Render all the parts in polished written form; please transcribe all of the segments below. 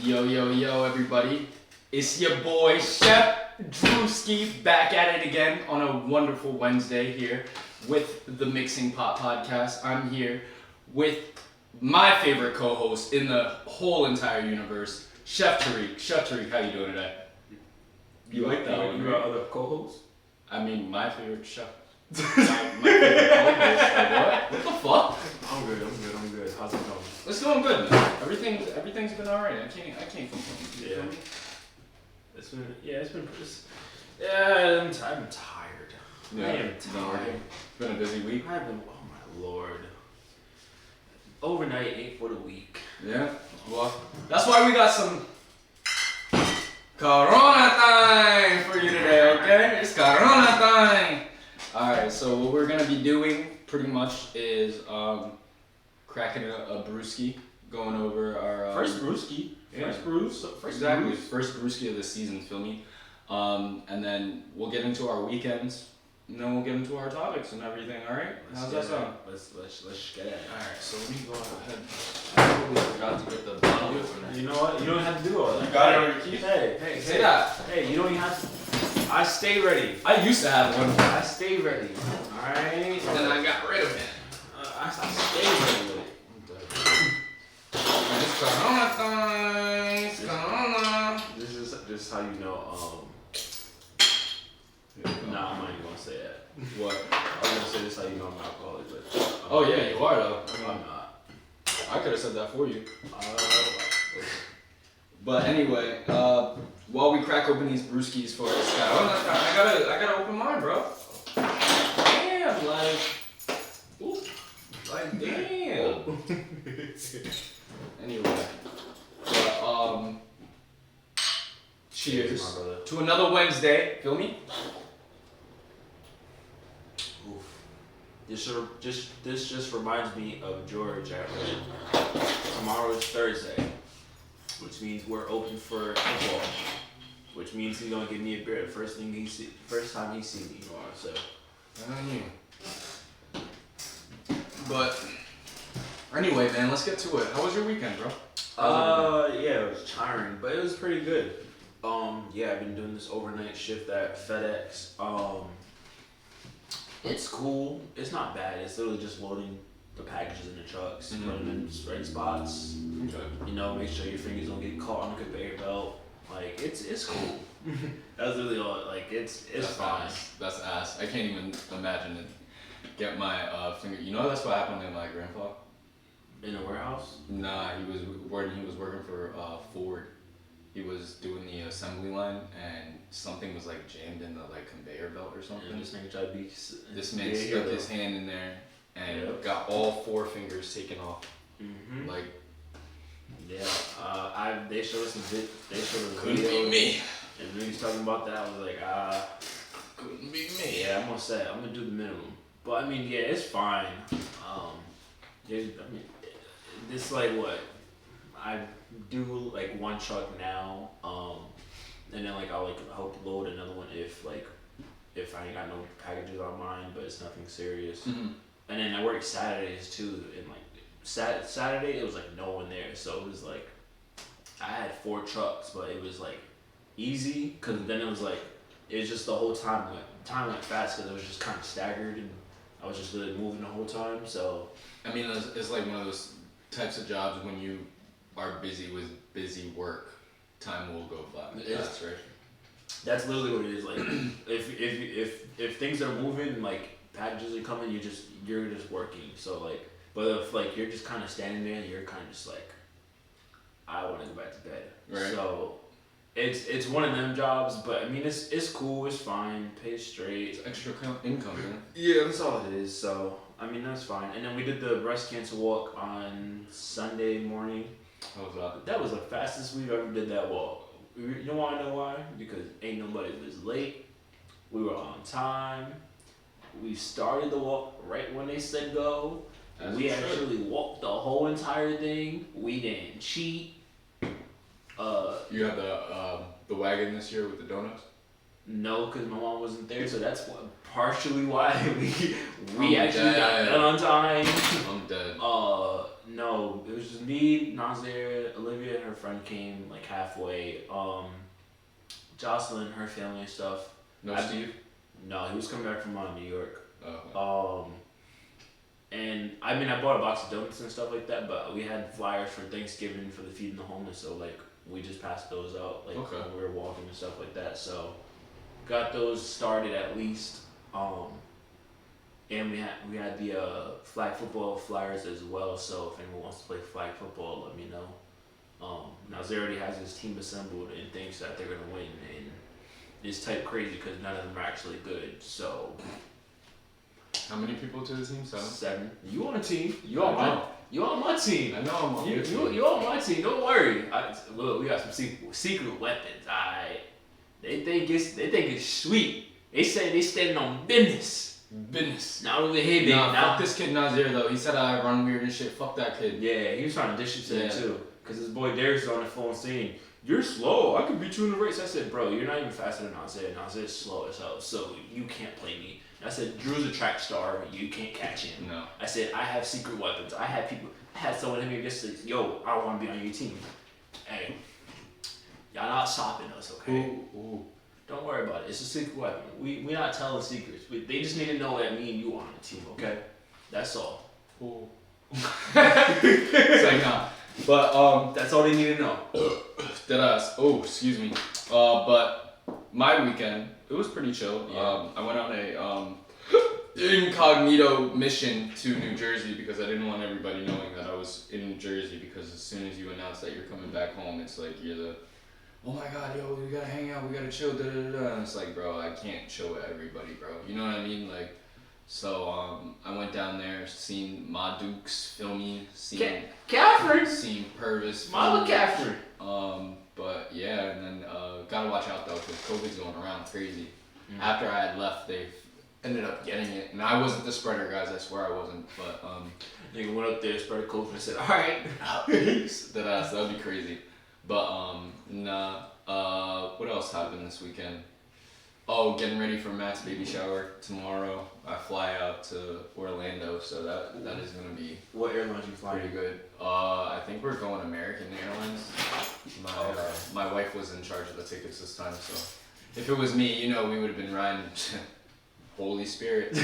Yo, everybody. It's your boy, Chef Drewski, back at it again on a wonderful Wednesday here with the Mixing Pot Podcast. I'm here with my favorite co-host in the whole entire universe, Chef Tariq. Chef Tariq, how you doing today? You like that one? You got other co-hosts? I mean, my favorite chef. my favorite co-host. Like, what the fuck? I'm good. How's it going? It's going good, man. Everything's been alright. I can't complain. Yeah. I'm tired. Yeah. I am tired. It's been a busy week. Oh my lord. Overnight ain't for the week. Yeah. Well, that's why we got some Corona time for you today, okay? It's Corona time. Alright, so what we're gonna be doing pretty much is cracking a brewski, going over our First brewski. Yeah. First brews. Exactly. First brewski of the season, feel me? And then we'll get into our weekends, and then we'll get into our topics and everything. All right? How's that sound? Let's get at it. All right. So let me go ahead. I totally forgot to get the bottle opener. You know what? You don't have to do all that. You got it on your keys? Hey, say that. Hey, you don't even have to. I stay ready. I used to have one. I stay ready. All right. And then I got rid of it. I stay ready with it. It's Corona time. It's Corona. This is how you know. Nah, I'm not even gonna say that. What? I was gonna say this how you know I'm alcoholic, but. Oh yeah, you are though. I'm not. I could have said that for you. But anyway, while we crack open these brewskis for us, I gotta open mine, bro. Damn, damn. Anyway, but, cheers to another Wednesday. Feel me? This just reminds me of George at Red. Tomorrow is Thursday, which means we're open for football. Which means he's gonna give me a beer the first time he sees me tomorrow. So, But anyway, man, let's get to it. How was your weekend, bro? Yeah, it was tiring, but it was pretty good. Yeah, I've been doing this overnight shift at FedEx. It's cool. It's not bad. It's literally just loading the packages in the trucks, putting them in the right spots. Okay. You know, make sure your fingers don't get caught on the conveyor belt. Like, it's cool. That's really all. Like, it's fine. That's ass. I can't even imagine it. Get my finger. You know that's what happened to my grandpa. In a warehouse? Nah, he was working for Ford. He was doing the assembly line, and something was like jammed in the like conveyor belt or something. Yeah, this nigga tried to be. This man stuck his hand in there and got all 4 fingers taken off. Mm-hmm. Like. Yeah. They showed us They showed us Couldn't be me. And when he was talking about that, I was like, Couldn't be me. Yeah, I'm gonna do the minimum. But I mean, yeah, it's fine. This like what I do like one truck now, and then like I'll like help load another one if I ain't got no packages on mine, but it's nothing serious. Mm-hmm. And then I work Saturdays too, and like Saturday it was like no one there, so it was like I had 4 trucks, but it was like easy because then it was just the whole time went fast because it was just kind of staggered and I was just really moving the whole time. So I mean, it's like one of those types of jobs when you are busy with busy work, time will go fast, right? That's literally what it is. Like, if things are moving, like packages are coming, you're just working. So like, but if like you're just kind of standing there and you're kind of just like, I want to go back to bed. Right. So it's one of them jobs, but I mean it's cool, it's fine, pays straight. It's extra income, man. Yeah, that's all it is. So I mean that's fine. And then we did the breast cancer walk on Sunday morning. How was that? That was the fastest we've ever did that walk. You want to know why? Because ain't nobody was late. We were on time. We started the walk right when they said go. We actually walked the whole entire thing. We didn't cheat. You had the wagon this year with the donuts? No, because my mom wasn't there, so that's partially why we I'm actually got done on time. I'm dead. No, it was just me, Nazir, Olivia, and her friend came like halfway. Jocelyn, her family and stuff. No Steve? No, he was coming back from New York. Oh. And I mean, I bought a box of donuts and stuff like that, but we had flyers for Thanksgiving for the feeding the homeless, so like we just passed those out like when we were walking and stuff like that. So got those started at least. And we had the flag football flyers as well. So if anyone wants to play flag football, let me know. Nazir already has his team assembled and thinks that they're gonna win, and it's type crazy because none of them are actually good. So. How many people to the team? 7. You on a team? You on my team? I know I'm on your team. You on my team? Don't worry. Look, we got some secret weapons. Alright. They think it's sweet. They say they standing on business. Not over here, baby. Fuck this kid Nazir though. He said I run weird and shit. Fuck that kid. Yeah, he was trying to dish it to him too. Cause his boy Darius was on the phone saying, "You're slow. I could beat you in the race." I said, "Bro, you're not even faster than Nazir. Nazir's slow as hell, so you can't play me." I said, "Drew's a track star. You can't catch him." No. I said, "I have secret weapons. I had someone hit me yesterday. Yo, I want to be on your team. Hey, y'all not stopping us, okay? Ooh. Don't worry about it. It's a secret weapon. We not telling secrets. They just need to know that me and you are on the team, okay? That's all." Ooh. It's like nah. But that's all they need to know. Deadass. Oh, excuse me. But my weekend, it was pretty chill. Yeah. I went on a incognito mission to New Jersey because I didn't want everybody knowing that I was in New Jersey, because as soon as you announce that you're coming back home, it's like you're the, oh my god, yo, we gotta hang out, we gotta chill, da da da. And it's like, bro, I can't chill with everybody, bro. You know what I mean? Like, so I went down there, seen Ma Dukes filming, seen Catherine, seen Purvis, Mama Catherine. But yeah, and then gotta watch out though, because COVID's going around crazy. After I had left, they ended up getting it, and I wasn't the spreader, guys. I swear I wasn't. But nigga went up there, spread COVID, and said, "All right, peace." That would be crazy. But nah. What else happened this weekend? Oh, getting ready for Matt's baby shower tomorrow. I fly out to Orlando, so that is gonna be. What airlines you flying? Pretty good. I think we're going American Airlines. My wife was in charge of the tickets this time, so if it was me, we would have been riding Holy Spirit.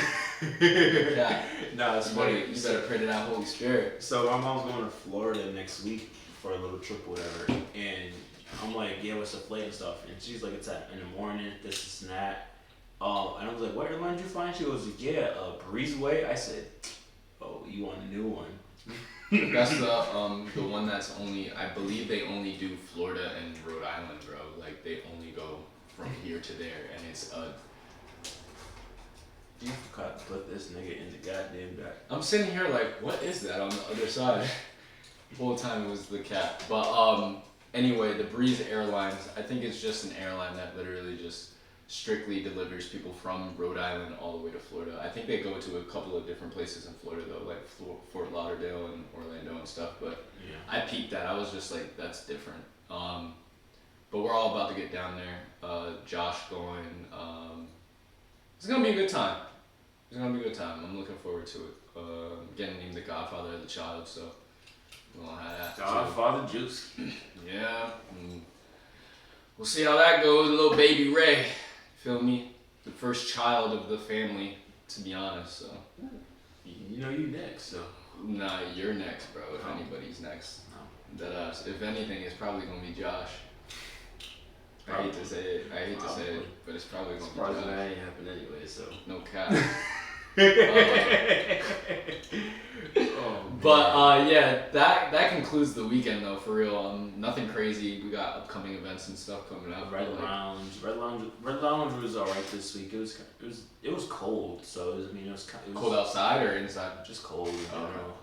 Yeah. No, it's funny. You better pray to that Holy Spirit. So my mom's going to Florida next week for a little trip or whatever, and I'm like, yeah, what's the flight and stuff? And she's like, it's in the morning, this and that. And I was like, what airline did you fly? She goes, yeah, Breezeway. I said, oh, you want a new one? That's the one that's only, I believe they only do Florida and Rhode Island, bro. Like, they only go from here to there, and it's you forgot to put this nigga in the goddamn back. I'm sitting here like, what is that on the other side? The whole time it was the cat. But anyway, the Breeze Airlines, I think it's just an airline that literally just strictly delivers people from Rhode Island all the way to Florida. I think they go to a couple of different places in Florida though, like Fort Lauderdale and Orlando and stuff. But yeah. I peeped that. I was just like, that's different. But we're all about to get down there. Josh going. It's gonna be a good time. I'm looking forward to it. Getting named the godfather of the child, so we're gonna have that. Godfather juice. Yeah. We'll see how that goes. Little baby Ray. Feel me? The first child of the family, to be honest. So. You next. So. Nah, you're next, bro. If anybody's next. No. If anything, it's probably gonna be Josh. I hate to say it, but it's probably gonna be Josh. That ain't happen anyway, so. No cap. Yeah, that concludes the weekend though, for real. Nothing crazy. We got upcoming events and stuff coming up. Red Lounge was alright this week. It was cold, so it was cold outside or inside? Just cold in general.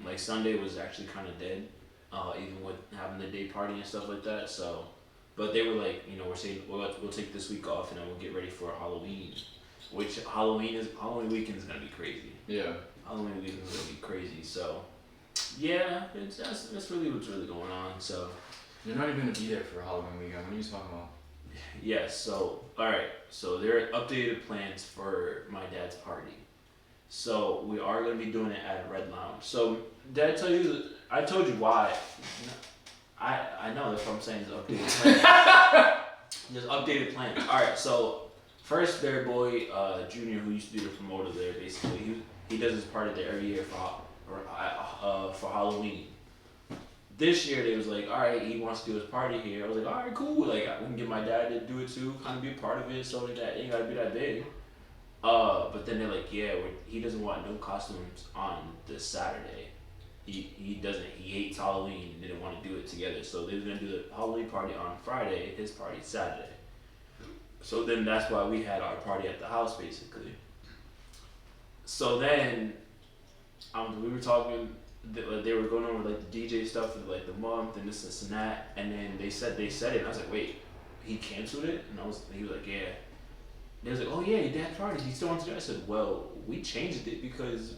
Like Sunday was actually kind of dead, even with having the day party and stuff like that. So, but they were like, we're saying we'll take this week off and then we'll get ready for Halloween. Which Halloween weekend is gonna be crazy. Yeah. Halloween weekend is gonna be crazy. So, yeah, that's really what's really going on. So, you're not even gonna be there for Halloween weekend. What are you talking about? Yes. So all right. So there are updated plans for my dad's party. So we are gonna be doing it at Red Lounge. So did I tell you? I told you why. I know that's what I'm saying is updated plans. Just updated plans. All right. So first, their boy Junior, who used to be the promoter there, basically he does his party there every year for Halloween. This year they was like, all right, he wants to do his party here. I was like, all right, cool. Like we can get my dad to do it too, kind of be a part of it, so that it ain't gotta be that big. But then they're like, yeah, he doesn't want no costumes on this Saturday. He doesn't. He hates Halloween and didn't want to do it together. So they was gonna do the Halloween party on Friday, his party Saturday. So then that's why we had our party at the house basically. So then, we were talking. They were going over like the DJ stuff for like the month and this and that, and then they said it. And I was like, wait, he canceled it? And he was like, yeah. They was like, oh yeah, your dad's party. He still wants to do it. I said, well, we changed it because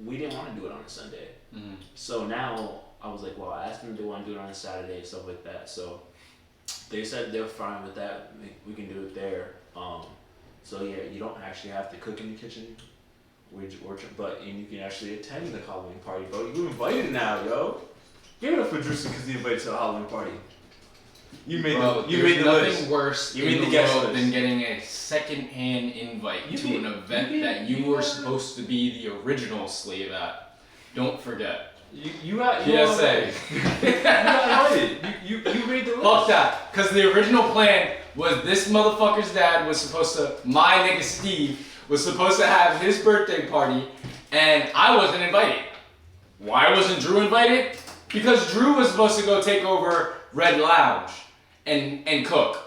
we didn't want to do it on a Sunday. Mm-hmm. So now I was like, well, I asked them if they want to do it on a Saturday and stuff like that. So they said they're fine with that. We can do it there. So yeah, you don't actually have to cook in the kitchen. But you can actually attend the Halloween party, bro. You invited now, yo. Give it up for Drewson because he invited to the Halloween party. You made the nothing list. worse You in made the the guest world list. than getting a second-hand invite to an event that you were supposed to be the original slave at. Don't forget. You got PSA. You got invited. You made the list. Fuck that. Because the original plan was this motherfucker's dad was supposed to, my nigga Steve, was supposed to have his birthday party, and I wasn't invited. Why wasn't Drew invited? Because Drew was supposed to go take over Red Lounge and cook.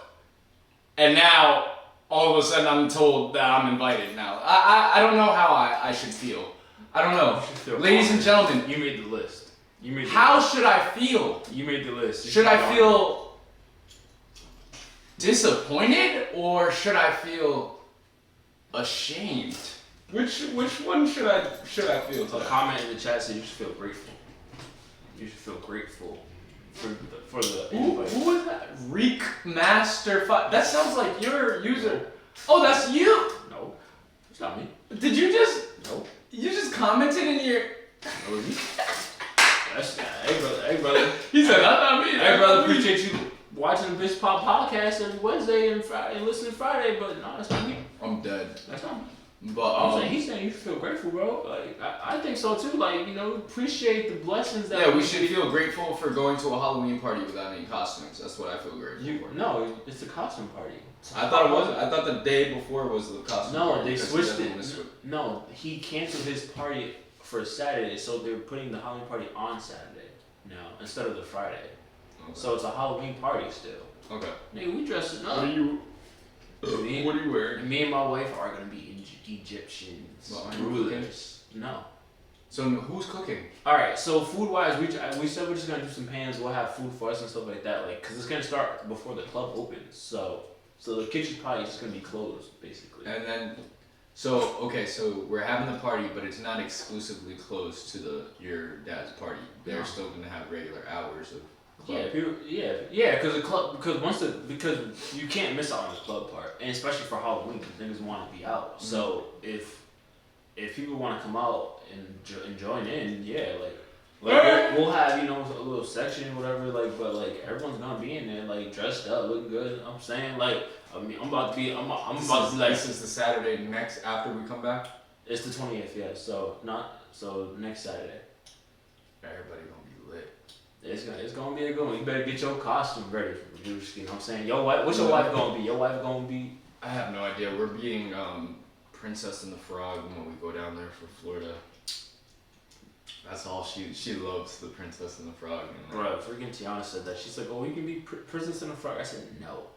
And now, all of a sudden, I'm told that I'm invited now. I don't know how I should feel. I don't know. Ladies and gentlemen, you made the list. How should I feel? You made the list. Should I feel disappointed or should I feel ashamed? Which one should I feel? A comment in the chat said you should feel grateful. You should feel grateful for the invite. Who was that? Reek Master 5. That sounds like your user. Oh, that's you. No, it's not me. Did you just? No. You just commented in your. That was me. Hey brother. He said, "That's not me." Hey brother, appreciate you watching the Bitch Pop podcast every Wednesday and Friday and listening Friday, but no, that's not me. I'm dead. That's not me. But he's saying you should feel grateful, bro. Like I think so too. Like, you know, appreciate the blessings that. yeah, we should feel grateful for going to a Halloween party without any costumes. That's what I feel grateful for. No, it's a costume party. I thought it was. I thought the day before was the costume party. No, they because switched he it. doesn't wanna No, he canceled his party for Saturday, so they're putting the Halloween party on Saturday now instead of the Friday. Okay. So it's a Halloween party still. Okay. Nigga, we dressing up. What are you wearing? Me and my wife are gonna be Egyptians, Well, are you rulers. No. So who's cooking? All right. So food wise, we said we're just gonna do some pans. We'll have food for us and stuff like that. Like, cause it's gonna start before the club opens. So the kitchen probably just gonna be closed basically. And then, so we're having the party, but it's not exclusively closed to your dad's party. They're No. still gonna have regular hours of. Yeah, because because you can't miss out on the club part, and especially for Halloween, because niggas want to be out. Mm-hmm. So if people want to come out and join in, we'll have a little section, whatever. But everyone's gonna be in there, dressed up, looking good. You know what I'm saying, I'm about to be This is the Saturday next after we come back. It's the 20th, yeah. So next Saturday. Everybody gonna be lit. It's gonna be a good one. You better get your costume ready for Drewski. You know what I'm saying? What's your wife gonna be? Your wife gonna be? I have no idea. We're being Princess and the Frog when we go down there for Florida. That's all she loves, the Princess and the Frog. Bro, freaking Tiana said that. She's like, "Oh, you can be Princess and the Frog." I said, "No."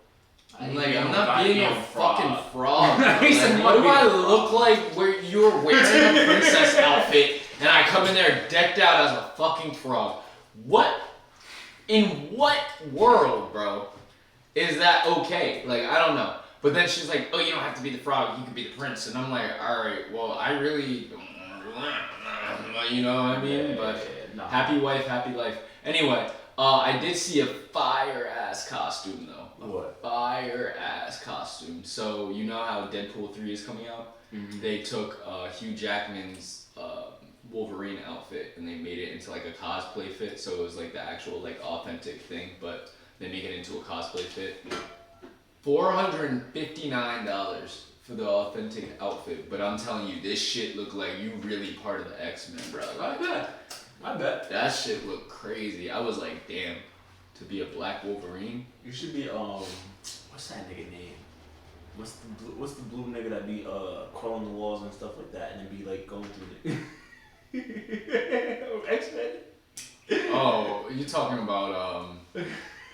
I'm not being a fucking frog. He said, what do I look like where you're wearing a princess outfit and I come in there decked out as a fucking frog? In what world, bro, is that okay? I don't know. But then she's like, oh, you don't have to be the frog, you can be the prince. And I'm like, alright, well, I really don't, you know what I mean? But no. Happy wife, happy life. Anyway, I did see a fire ass costume though. What? Fire ass costume. So you know how Deadpool 3 is coming out? Mm-hmm. They took Hugh Jackman's Wolverine outfit and they made it into like a cosplay fit. So it was like the actual like authentic thing, but they make it into a cosplay fit. $459 for the authentic outfit, but I'm telling you, this shit looked like you really part of the X-Men, bro. Like, I bet. that shit looked crazy. I was like, damn, to be a black Wolverine. You should be what's that nigga name? What's the blue nigga that be crawling the walls and stuff like that, and then be like going through the X-Men? Oh, you talking about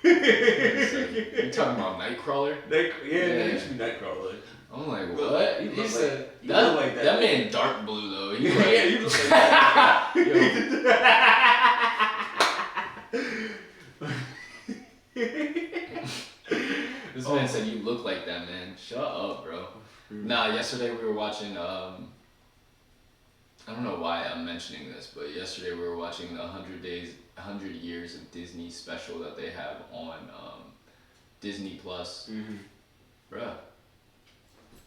you talking about Nightcrawler? Yeah, you should be Nightcrawler. I'm like, what? You said look like that man dark blue though. He like, yeah, you look like that. This man said you look like that, man. Shut up, bro. Nah, yesterday we were watching I don't know why I'm mentioning this, but yesterday we were watching the 100 years of Disney special that they have on Disney Plus. Mm-hmm. Bruh,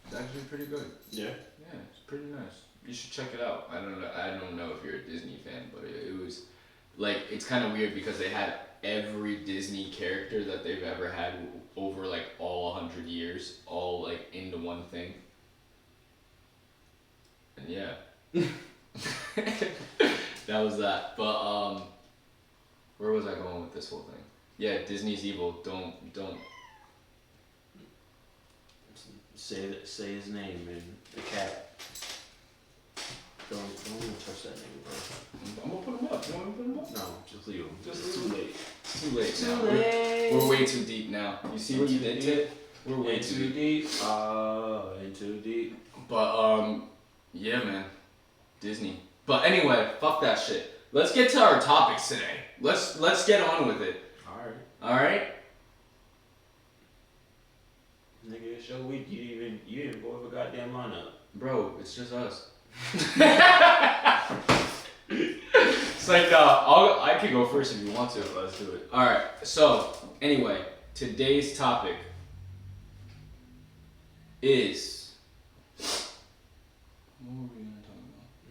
it's actually pretty good. Yeah. Yeah, it's pretty nice. You should check it out. I don't know if you're a Disney fan, but it was like, it's kind of weird because they had every Disney character that they've ever had over like all 100 years, all like into one thing. And yeah. That was that. But where was I going with this whole thing? Yeah, Disney's evil. Don't say his name and the cat. Don't even touch that nigga, bro. I'm gonna put him up. You want me to put him up? No, just leave him. Just it's leave too late. It's too late now. Too late. We're way too deep now. You see what you did to it? We're way too deep. In too deep. But yeah, man, Disney. But anyway, fuck that shit. Let's get to our topics today. Let's get on with it. All right. Nigga, it's your week. You didn't go over goddamn lineup. Bro, it's just us. It's like I could go first if you want to. Let's do it. All right. So anyway, today's topic is. What were we gonna talk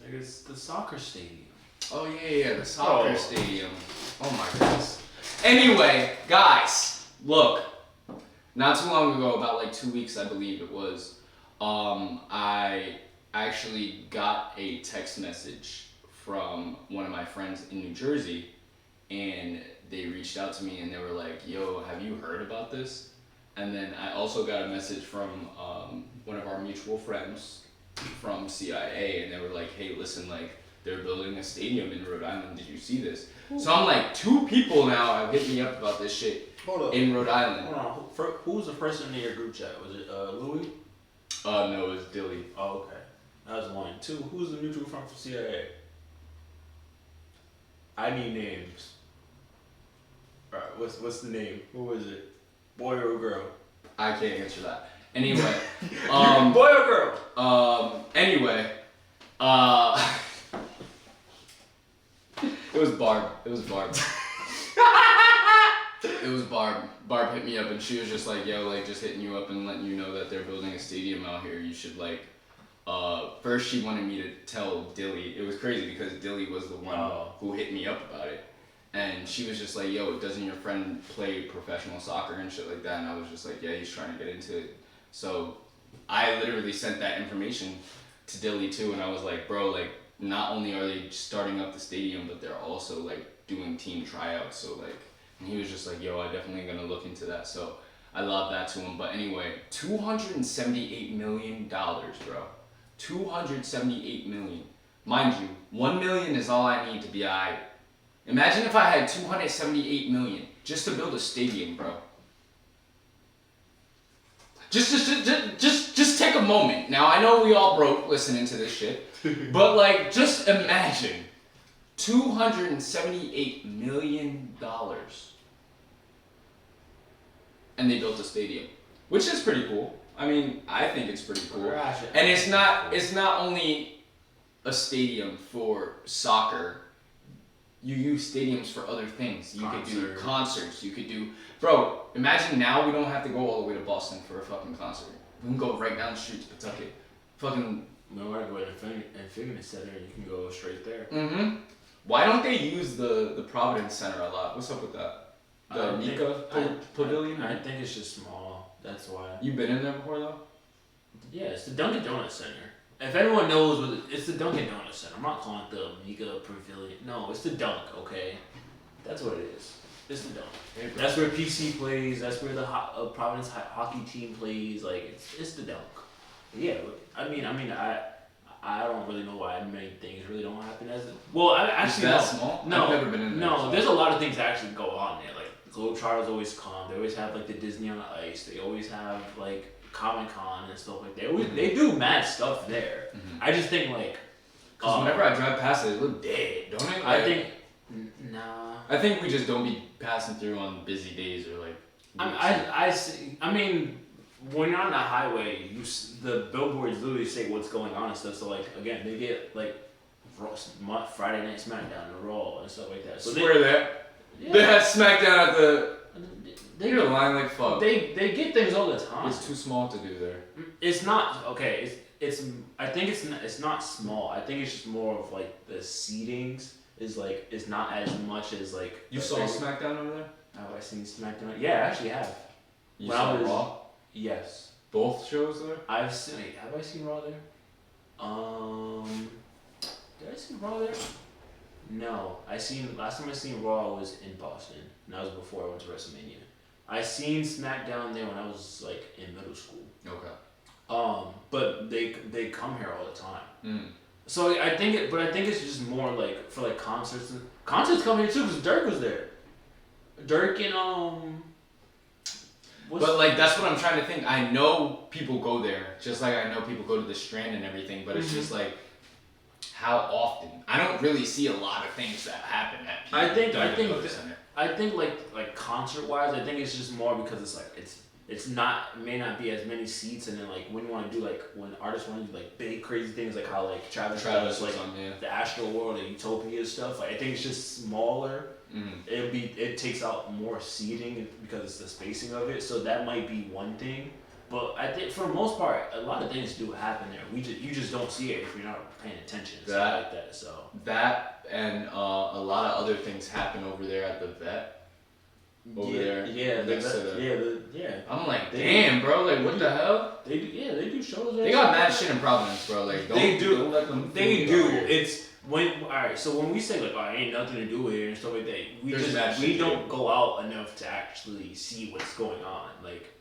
about? Nigga, it's the soccer stadium. Oh yeah, the soccer stadium. Oh my goodness. Anyway, guys, look. Not too long ago, about like 2 weeks, I believe it was, I actually got a text message from one of my friends in New Jersey, and they reached out to me and they were like, yo, have you heard about this? And then I also got a message from one of our mutual friends from CIA, and they were like, hey, listen, like, they're building a stadium in Rhode Island. Did you see this? Ooh. So I'm like, 2 people now have hit me up about this shit. Hold up. In Rhode Island. Hold on. Who was the person in your group chat? Was it Louis? No, it was Dilly. Oh, okay. That was 1. 2. Who's the mutual friend from CIA? I need names. Alright, what's the name? Who is it? Boy or girl? I can't answer that. Anyway. Boy or girl? Anyway. It was Barb. It was Barb. Barb hit me up and she was just like, yo, like, just hitting you up and letting you know that they're building a stadium out here. You should, like, first she wanted me to tell Dilly. It was crazy because Dilly was the one who hit me up about it. And she was just like, yo, doesn't your friend play professional soccer and shit like that? And I was just like, yeah, he's trying to get into it. So I literally sent that information to Dilly too. And I was like, bro, like, not only are they starting up the stadium, but they're also, like, doing team tryouts. So, like, and he was just like, yo, I definitely gonna look into that. So I love that to him. But anyway, $278 million, bro. $278 million. Mind you, $1 million is all I need to be alright. Imagine if I had $278 million just to build a stadium, bro. Just take a moment. Now I know we all broke listening to this shit, but like, just imagine $278 million, and they built a stadium, which is pretty cool. I mean, I think it's pretty cool. And it's not only a stadium for soccer. you use stadiums for other things. You could do Concert. concerts. You could do, bro. Imagine now we don't have to go all the way to Boston for a fucking concert. We can go right down the street to Pawtucket. Fucking. No, I go to Infinity Center. You can go straight there. Mm-hmm. Why don't they use the Providence Center a lot? What's up with that? The Nika Pavilion? I think it's just small. That's why. You been in there before though? Yeah, it's the Dunkin' Donuts Center. If anyone knows what it's the Dunkin' Donuts Center. I'm not calling it the Nika Pavilion. No, it's the Dunk. Okay, that's what it is. It's the Dunk. That's where PC plays. That's where the Providence hockey team plays. Like it's the Dunk. Yeah, I don't really know why many things really don't happen as well. I actually Is that small? No, I've never been in there. No, So. there's a lot of things that actually go on there. Like the Globetrotters always come. They always have like the Disney on Ice. They always have like Comic-Con and stuff like that. They do mad stuff there. Mm-hmm. I just think like Because whenever I drive past it, it look dead, don't it? Like, I think nah. I think we just don't be passing through on busy days or like. I see. I mean, when you're on the highway, the billboards literally say what's going on and stuff. So like again, they get like Friday Night SmackDown, the Raw and stuff like that. So swear that. Yeah. They had SmackDown at the. They You're lying like fuck. They get things all the time. It's too small to do there. It's not okay. It's I think it's not small. I think it's just more of like the seatings is like it's not as much as like. You saw SmackDown over there? Have I seen SmackDown? Yeah, I actually have. You When saw I was- Raw? Yes. Both shows there? I've seen. Wait, have I seen Raw there? Did I see Raw there? No, last time I seen Raw was in Boston, and that was before I went to WrestleMania. I seen SmackDown there when I was like in middle school. Okay. But they come here all the time. Mm. So I think it's just more like for like concerts. Concerts come here too because Dirk was there. Dirk and But like that's what I'm trying to think. I know people go there, just like I know people go to the Strand and everything. But it's just like, how often? I don't really see a lot of things that happen at. I think like concert wise, I think it's just more because it's like it may not be as many seats, and then like when you want to do like when artists want to do like big crazy things like how like Travis does like the Astro World and Utopia stuff. Like I think it's just smaller. Mm. It takes out more seating because it's the spacing of it, so that might be one thing. But I think for the most part, a lot of things do happen there. You just don't see it if you're not paying attention. And stuff like that. So that and a lot of other things happen over there at the vet. Yeah, I'm like, damn, bro, like what the hell? They do shows. They got mad shit in Providence, bro. Like don't let them. They do. It's alright. So when we say like, oh, ain't nothing to do here and stuff like that, we don't go out enough to actually see what's going on. Like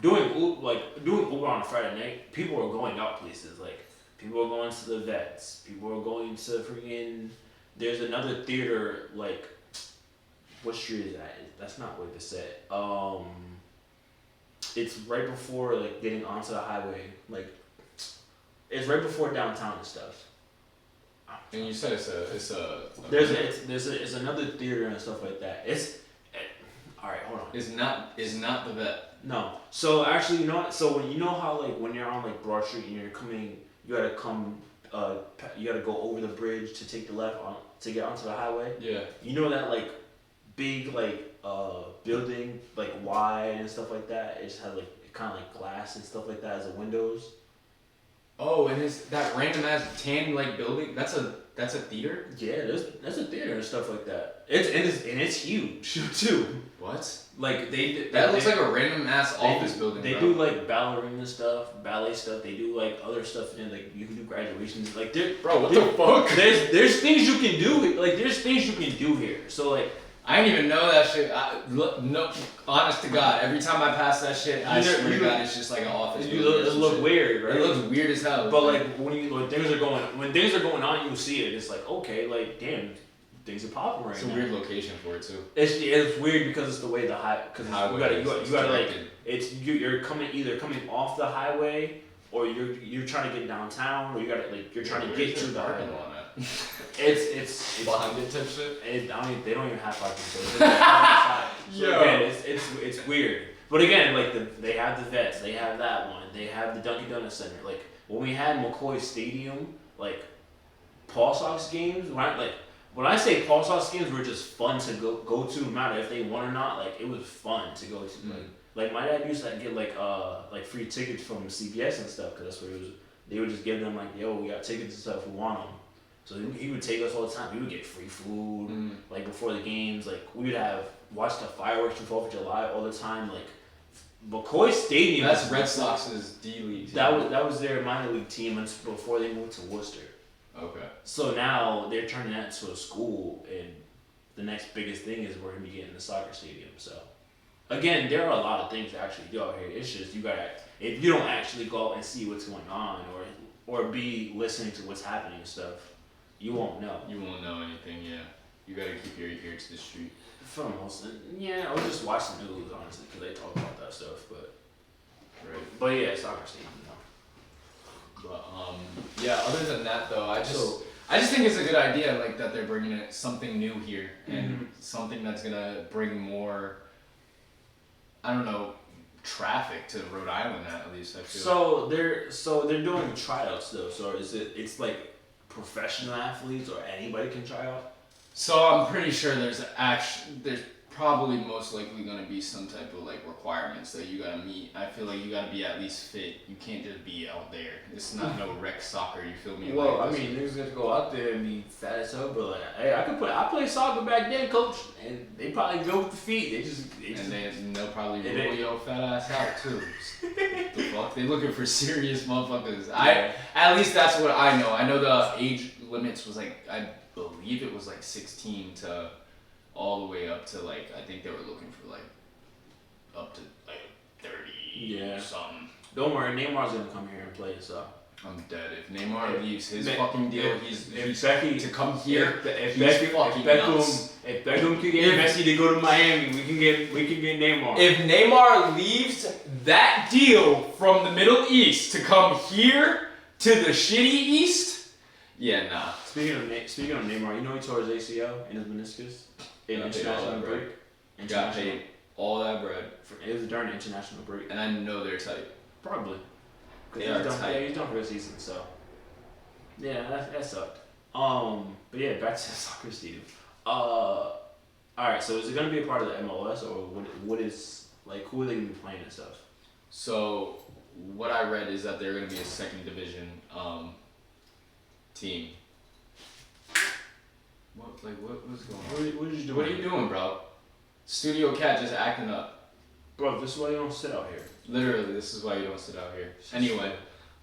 doing Uber on a Friday night, people are going out places. Like people are going to the vets. People are going to freaking. There's another theater like. What street is that? That's not what they said. It's right before like getting onto the highway. Like, it's right before downtown and stuff. And you said it's There's another theater and stuff like that. All right, hold on. Is not the vet. No. So actually, you know what? So when you know how like when you're on like Broad Street and you're coming, you gotta go over the bridge to take the left to get onto the highway. Yeah. You know that like big like building like wide and stuff like that. It just has like kind of like glass and stuff like that as the windows. Oh, and is that random ass tan like building? That's a theater. Yeah, that's a theater and stuff like that. It's huge too. What? Like that looks like a random ass office building. They do like ballerina stuff, ballet stuff. They do like other stuff, and like you can do graduations. Like bro, what the fuck? There's things you can do. Like there's things you can do here. So like. I didn't even know that shit. No, honest to God, every time I pass that shit, I swear to God, it's just like an office. It look weird, right? It looks weird as hell. But like when things are going on, you see it. It's like okay, like damn, things are popping right now. It's a weird location for it too. It's weird because it's the way the because you gotta like you're either coming off the highway or you're trying to get downtown or you're trying to get to the highway. It's behind it type shit. They don't even have parking, so again, it's weird. But again, like they have the vets, they have that one, they have the Dunkin' Donuts Center. Like when we had McCoy Stadium, like Paul Sox games, right? Like when I say Paul Sauce games were just fun to go to, no matter if they won or not. Like it was fun to go to. Like my dad used to get like free tickets from CBS and stuff because that's what it was. They would just give them like, yo, we got tickets and stuff. We want them. So he would take us all the time. We would get free food like before the games. Like we would watch the fireworks for 4th of July all the time. Like McCoy Stadium. That's Red Sox's D League team. That was their minor league team before they moved to Worcester. Okay. So now they're turning that into a school, and the next biggest thing is we're gonna be getting the soccer stadium. So again, there are a lot of things to actually do out here. It's just you gotta, if you don't actually go out and see what's going on or be listening to what's happening and stuff, you won't know. You won't know anything. Yeah. You gotta keep your ear to the street. For the most, yeah, or just watch the news honestly because they talk about that stuff. But yeah, soccer stadium. But yeah. Other than that, though, I just think it's a good idea, like that they're bringing something new here and something that's gonna bring more. I don't know, traffic to Rhode Island at least. I feel. So they're doing tryouts though. So it's like professional athletes or anybody can try out. So I'm pretty sure there's probably most likely going to be some type of like requirements that you got to meet. I feel like you got to be at least fit. You can't just be out there. It's not no rec soccer. You feel me? Well, like, I mean, niggas got to go out there and be fat as hell, but like, hey, I played soccer back then, coach, and they probably go with the feet. They'll probably roll your fat ass out too. The fuck? They looking for serious motherfuckers. Yeah. At least that's what I know. I know the age limits was like, I believe it was like 16 to all the way up to like, I think they were looking for like up to like 30 something. Don't worry, Neymar's gonna come here and play, so. I'm dead. If Neymar leaves his fucking deal, he's Becky to come here. If Beckham could get Messi to go to Miami, we can get Neymar. If Neymar leaves that deal from the Middle East to come here to the shitty East, yeah, nah. Speaking of Neymar, you know he tore his ACL and his meniscus in international break. Got paid all that bread. It was during the international break, and I know they're tight. Probably. They are tight. Yeah, he's done for the season, so yeah, that sucked. But yeah, back to the soccer stadium. All right, so is it gonna be a part of the MLS or what is like who are they gonna be playing and stuff? So what I read is that they're gonna be a second division team. What's going on? What are you doing, bro? Studio cat just acting up. Bro, this is why you don't sit out here. Literally, this is why you don't sit out here. Anyway,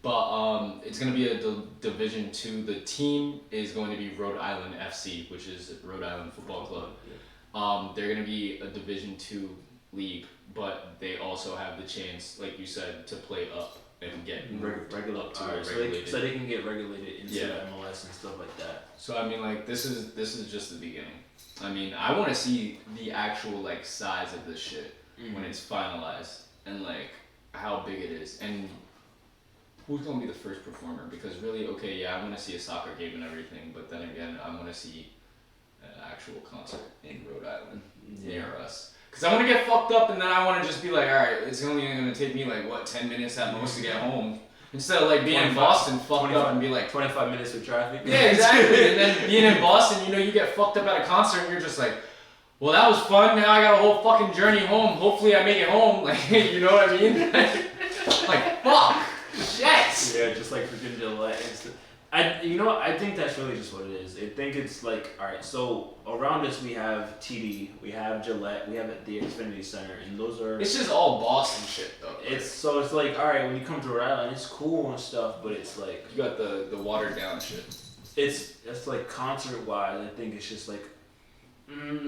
but it's gonna be a Division 2. The team is going to be Rhode Island FC, which is Rhode Island Football Club. They're gonna be a Division 2 league, but they also have the chance, like you said, to play up and get regular up to regulated. So they can get regulated into the MLS and stuff like that. So I mean, like this is just the beginning. I mean, I want to see the actual like size of this shit when it's finalized and like how big it is and who's gonna be the first performer. Because really, okay, yeah, I want to see a soccer game and everything, but then again, I want to see an actual concert in Rhode Island near us. Cause I want to get fucked up and then I want to just be like, all right, it's only gonna take me like 10 minutes at most to get home. Instead of like being in Boston, fucked up and be like 25 minutes with traffic. Yeah, exactly. And then being in Boston, you get fucked up at a concert and you're just like, well, that was fun. Now I got a whole fucking journey home. Hopefully I make it home. Like, you know what I mean? Like, fuck. Shit. Yeah, just like freaking Gillette. I think that's really just what it is. I think it's like, all right, so around us we have TD, we have Gillette, we have the Xfinity Center, and those are... It's just all Boston shit, though. It's like, all right, when you come to Rhode Island, it's cool and stuff, but it's like... You got the watered down shit. It's like concert-wise, I think it's just like,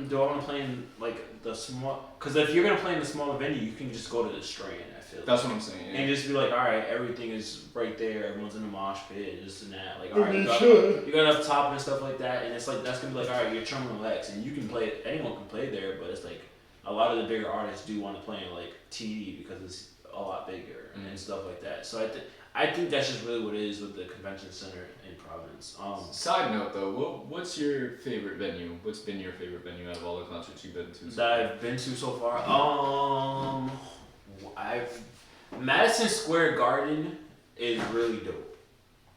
do I want to play in like the small... Because if you're going to play in the smaller venue, you can just go to the Strand, I feel. That's what I'm saying, yeah. And just be like, all right, everything is right there, everyone's in the mosh pit, this and that. Like, all right, you got enough top and stuff like that, and it's like, that's going to be like, all right, you're Terminal X, and you can play, anyone can play there, but it's like, a lot of the bigger artists do want to play in like TD because it's a lot bigger and stuff like that. So I think that's just really what it is with the convention center in Providence. Side note though, what's your favorite venue? What's been your favorite venue out of all the concerts you've been to? I've been to so far. Madison Square Garden is really dope.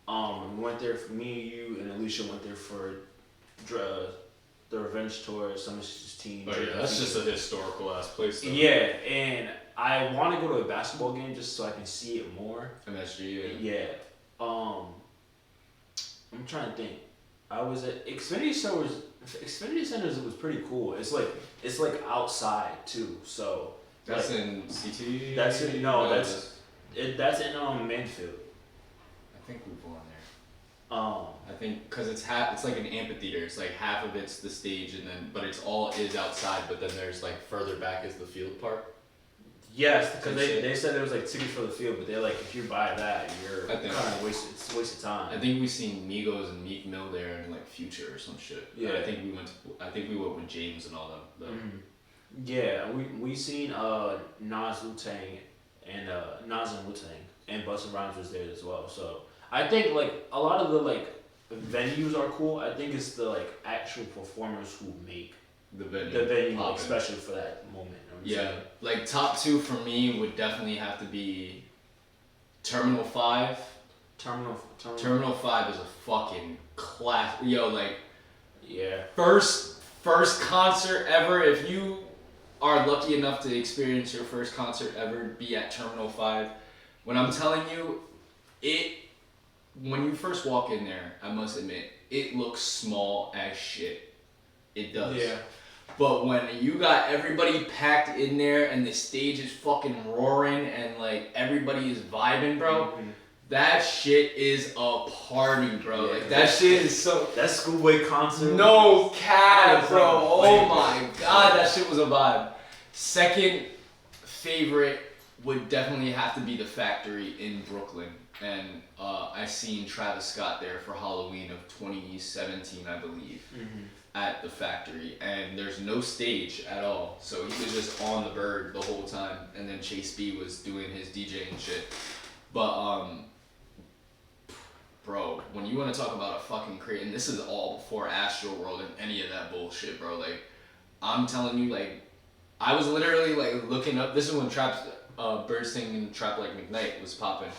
We went there for me, you, and Alicia went there for the Revenge Tour, Summer 16. Oh yeah, that's just a historical ass place. Though. Yeah, and I want to go to a basketball game just so I can see it more. MSG. Yeah. I'm trying to think. I was at Xfinity Centers. Xfinity Centers was pretty cool. It's like outside too. So That's like, in CT. That's in no. That's in Manfield. I think we've gone there. Um. I think because it's like an amphitheater. It's like half of it's the stage, and then but it's all is outside. But then there's like further back is the field part. Yes, because they said there was like tickets for the field, but they're like if you buy that, you're I think kind of it's a waste of time. I think we seen Migos and Meek Mill there and like Future or some shit. Yeah. I think we went with James and all them. Mm-hmm. Yeah, we seen Nas Wu-Tang and Nas and Wu-Tang and Busta Rhymes was there as well. So I think like a lot of the like venues are cool. I think it's the like actual performers who make the venue like, special for that moment. Yeah, like top two for me would definitely have to be Terminal 5. Terminal 5 is a fucking class. Yo, like, yeah. First concert ever. If you are lucky enough to experience your first concert ever, be at Terminal 5. When I'm telling you, when you first walk in there, I must admit, it looks small as shit. It does. Yeah. But when you got everybody packed in there and the stage is fucking roaring and like everybody is vibing, bro, mm-hmm. that shit is a party, bro. Yeah, like that shit is so. That Schoolboy concert. No cap, bro. Oh my god, that shit was a vibe. Second favorite would definitely have to be the Factory in Brooklyn, and I seen Travis Scott there for Halloween of 2017, I believe. Mm-hmm. At the Factory, and there's no stage at all, so he was just on the bird the whole time, and then Chase B was doing his DJing shit. But bro, when you want to talk about a fucking and this is all before Astro World and any of that bullshit, bro. Like, I'm telling you, like, I was literally like looking up. This is when Bird Singing Trap Like McKnight was popping,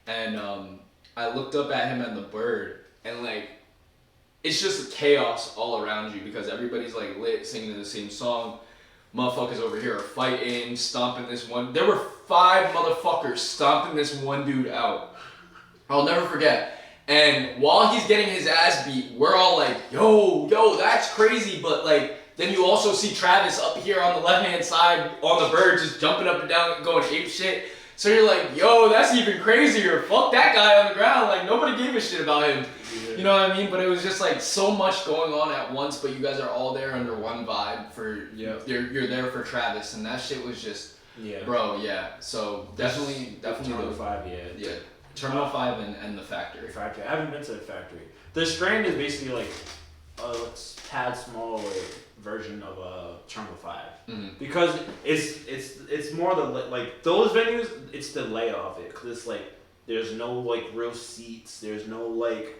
and I looked up at him at the bird, and like. It's just chaos all around you because everybody's like lit, singing the same song. Motherfuckers over here are fighting, stomping this one. There were 5 motherfuckers stomping this one dude out. I'll never forget. And while he's getting his ass beat, we're all like, yo, that's crazy. But like, then you also see Travis up here on the left-hand side on the bird just jumping up and down, going ape shit. So you're like, yo, that's even crazier. Fuck that guy on the ground. Like, nobody gave a shit about him. Yeah. You know what I mean? But it was just like so much going on at once, but you guys are all there under one vibe for, you're there for Travis. And that shit was just, bro, yeah. So definitely Terminal 5, yeah. Terminal 5 and the Factory. I haven't been to the Factory. The Strand is basically like a tad smaller version of Terminal 5. Mm-hmm. Because it's more the like those venues. It's the layout of it because it's like there's no like real seats. There's no like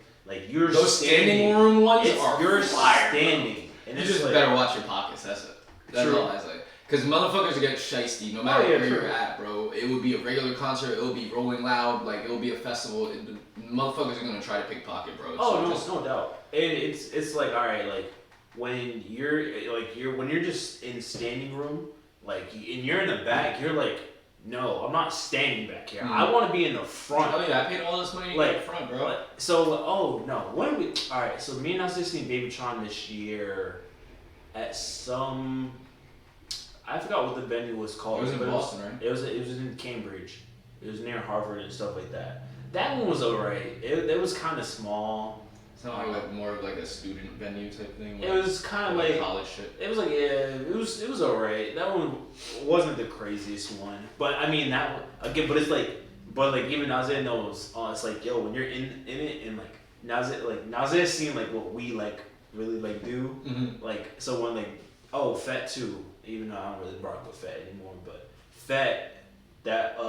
you're those standing room ones are you're fire, standing. And you it's just like, better watch your pockets. That's it. That's true. all I say. Because motherfuckers get shiesty no matter where you're at, bro. It would be a regular concert. It would be rolling loud. Like it would be a festival. Motherfuckers are gonna try to pickpocket, bro. Oh so no doubt. And it's like all right, like. When you're just in standing room, like, and you're in the back, you're like, no, I'm not standing back here. I want to be in the front. Oh yeah, I paid all this money to get in the front, bro. When we, all right, so me and I was seen Baby Tron this year at some, I forgot what the venue was called. It was in Boston, right? It was in Cambridge. It was near Harvard and stuff like that. That one was alright. It was kind of small. It's not like more of like a student venue type thing. It was kind of like college shit. It was like it was alright. That one wasn't the craziest one, but I mean that one again. But it's like, even Nazir knows. It's like yo, when you're in it and like Nazir seemed like what we like really like do. Mm-hmm. Like so when Fett too. Even though I don't really rock with Fett anymore, but Fett that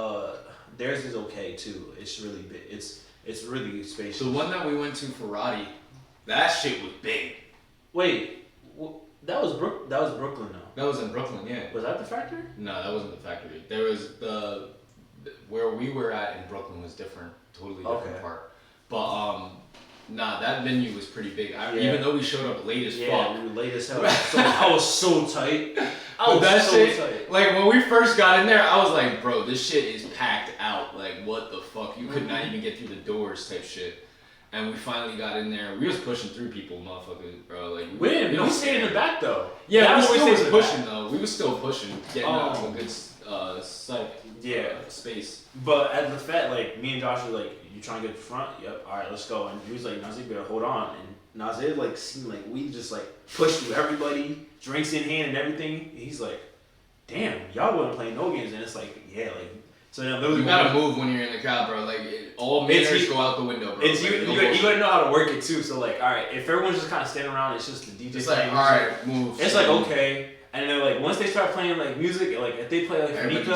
theirs is okay too. It's really big. It's really spacious. The one that we went to for Roddy, that shit was big. Wait, that was Brooklyn though. That was in Brooklyn, yeah. Was that the Factory? No, that wasn't the Factory. There was where we were at in Brooklyn was different, totally different part. But Nah, that venue was pretty big. Yeah. Even though we showed up late as fuck. We were late as hell. So I was so tight. Tight. Like when we first got in there, I was like, bro, this shit is packed out. Like what the fuck? You could not even get through the doors type shit. And we finally got in there. We was pushing through people, motherfuckers, bro. Like we stayed in the back though. Yeah, we still was pushing back. though. We was still pushing, getting out of a good space. But at the Fed, like me and Josh were like, "You trying to get to the front? Yep. All right, let's go." And he was like, "Nazir, better hold on." And Nazir like seemed like we just like pushed through everybody, drinks in hand and everything. And he's like, "Damn, y'all wasn't playing no games." And it's like, yeah, like. So then you gotta move when you're in the crowd, bro. Like all manners go out the window, bro. It's you gotta know how to work it too. So like, all right, if everyone's just kind of standing around, it's just the DJ. It's like, all right, move. It's like okay, and then like once they start playing like music, like if they play like Finito,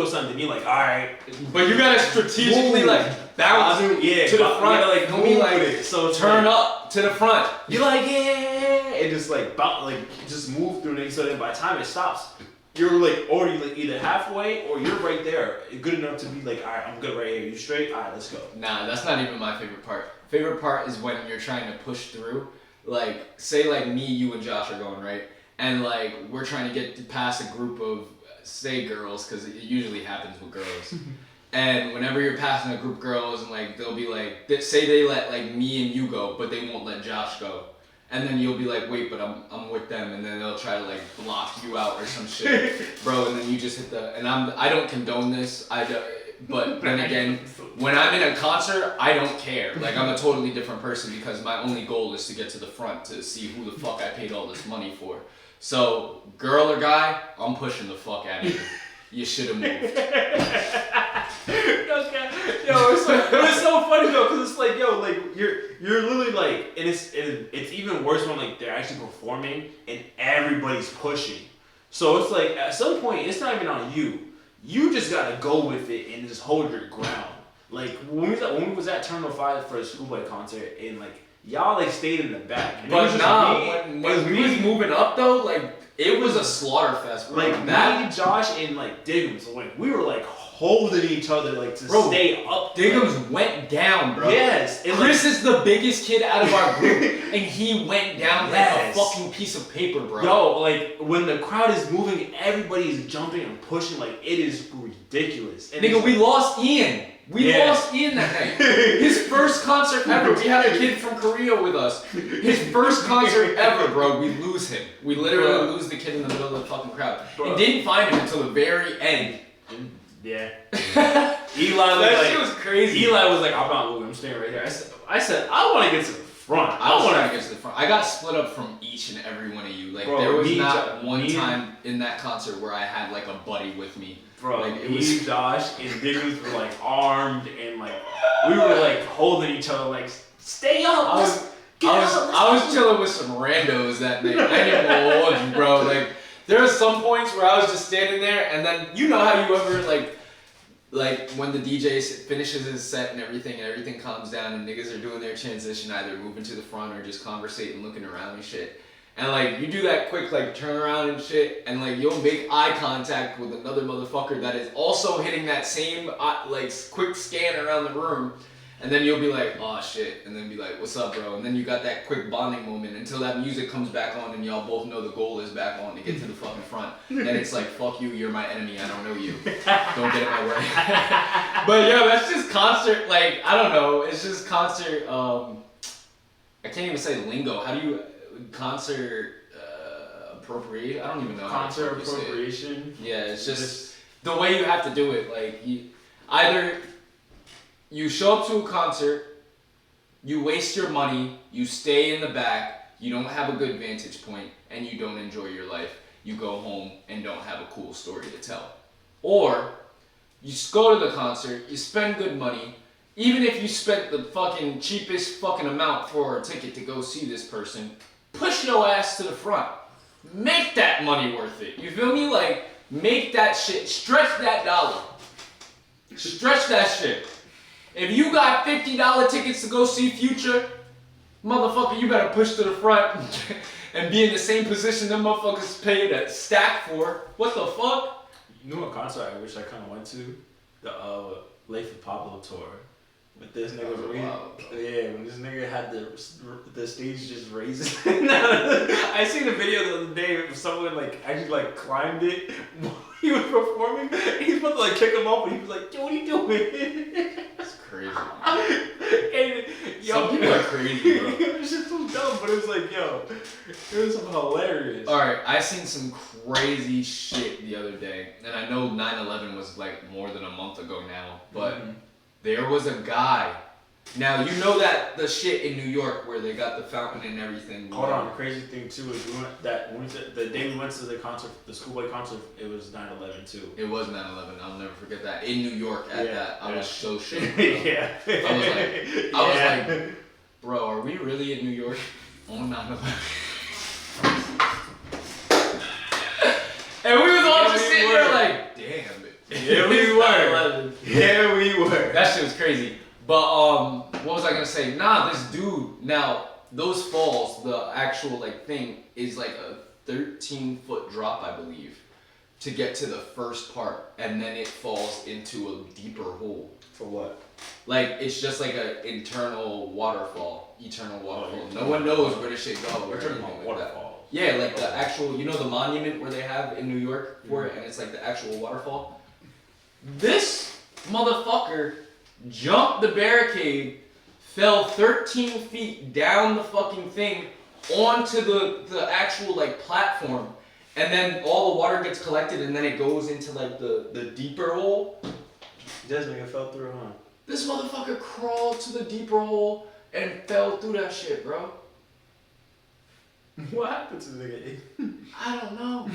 or something, you're like, all right. But you gotta strategically like bounce to the front. Like don't be like it. So turn up to the front. You're like and just like bounce, like just move through it. So then by the time it stops, you're like already like either halfway or you're right there, good enough to be like, all right, I'm good right here. You straight? All right, let's go. Nah, that's not even my favorite part. Favorite part is when you're trying to push through. Like, say like me, you, and Josh are going, right? And like we're trying to get past a group of, say, girls, because it usually happens with girls. And whenever you're passing a group of girls, and like they'll be like, say they let like me and you go, but they won't let Josh go. And then you'll be like, wait, but I'm with them, and then they'll try to like block you out or some shit, bro. And then you just hit the, and I don't condone this, but then again, when I'm in a concert, I don't care. Like I'm a totally different person because my only goal is to get to the front to see who the fuck I paid all this money for. So girl or guy, I'm pushing the fuck out of you. You should have moved. Yo, it's so funny though, cause it's like, yo, like you're literally like, and it's even worse when like they're actually performing and everybody's pushing. So it's like at some point it's not even on you. You just gotta go with it and just hold your ground. Like when we was at Terminal 5 for a Schoolboy concert and like y'all like stayed in the back. And but when we was moving up though, like it was a slaughter fest. Bro. Like me, Josh, and like Diggums, like we were like holding each other like to stay up. Diggums went down, bro. Yes. Chris is the biggest kid out of our group, and he went down like a fucking piece of paper, bro. Yo, like when the crowd is moving, everybody is jumping and pushing. Like it is ridiculous. And nigga, we lost Ian. We lost Ian that night. His first concert ever. We had a kid from Korea with us. His first concert ever, bro. We lose him. We literally lose the kid in the middle of the fucking crowd. And didn't find him until the very end. Yeah. Eli was that like, shit was crazy. Eli was like, I'm not moving. I'm staying right here. I said, I want to get to the front. I want to get to the front. I got split up from each and every one of you. Like there was not one time in that concert where I had like a buddy with me. Bro, like it was Josh and Diggums were like armed and like we were like holding each other like stay up. I was chilling with some randos that night. I didn't even hold you, bro. Like there were some points where I was just standing there, and then you know how you ever like when the DJ finishes his set and everything calms down and niggas are doing their transition, either moving to the front or just conversating, looking around and shit. And like you do that quick like turn around and shit, and like you'll make eye contact with another motherfucker that is also hitting that same like quick scan around the room, and then you'll be like, oh shit, and then be like, what's up, bro? And then you got that quick bonding moment until that music comes back on and y'all both know the goal is back on to get to the fucking front. And it's like, fuck you, you're my enemy, I don't know you. Don't get in my way. But yeah, that's just concert, like, I don't know, it's just concert, I can't even say lingo. How do you, concert appropriation? I don't even know. Concert appropriation? Yeah, it's just the way you have to do it. Like, either you show up to a concert, you waste your money, you stay in the back, you don't have a good vantage point, and you don't enjoy your life. You go home and don't have a cool story to tell. Or, you go to the concert, you spend good money, even if you spent the fucking cheapest fucking amount for a ticket to go see this person, push your ass to the front. Make that money worth it. You feel me? Like, make that shit, stretch that dollar. Stretch that shit. If you got $50 tickets to go see Future, motherfucker, you better push to the front and be in the same position them motherfuckers paid a stack for. What the fuck? You know what concert I wish I kind of went to? The Life of Pablo tour. But this nigga was Wow. when this nigga had the stage just raised. I seen a video the other day of someone like actually like climbed it while he was performing. He was about to like kick him off, and he was like, "Yo, what are you doing?" That's crazy. And yo, Some people are crazy, bro. It was just so dumb, but it was like, yo, it was something hilarious. Alright, I seen some crazy shit the other day, and I know 9/11 was like more than a month ago now, but there was a guy. Now you know that the shit in New York where they got the fountain and everything. Hold on, the crazy thing too is the day we went to the concert, the schoolboy concert, it was 9/11 too. It was 9/11. I'll never forget that. In New York at that, I was so shook. Yeah. I was like, bro, are we really in New York on 9/11? And we was all just sitting there like, damn it. Yeah, we were. Yeah, we were. That shit was crazy. But what was I gonna say? Nah, this dude. Now those falls, the actual like thing is like a 13-foot drop, I believe, to get to the first part, and then it falls into a deeper hole. For what? Like it's just like a eternal waterfall. No one knows where this shit goes. We're talking about waterfall. Yeah, like the actual, you know, the monument where they have in New York for it, and it's like the actual waterfall. This motherfucker jumped the barricade, fell 13 feet down the fucking thing onto the actual like platform, and then all the water gets collected, and then it goes into like the deeper hole. This nigga fell through, huh? This motherfucker crawled to the deeper hole and fell through that shit, bro. What happened to the nigga? I don't know.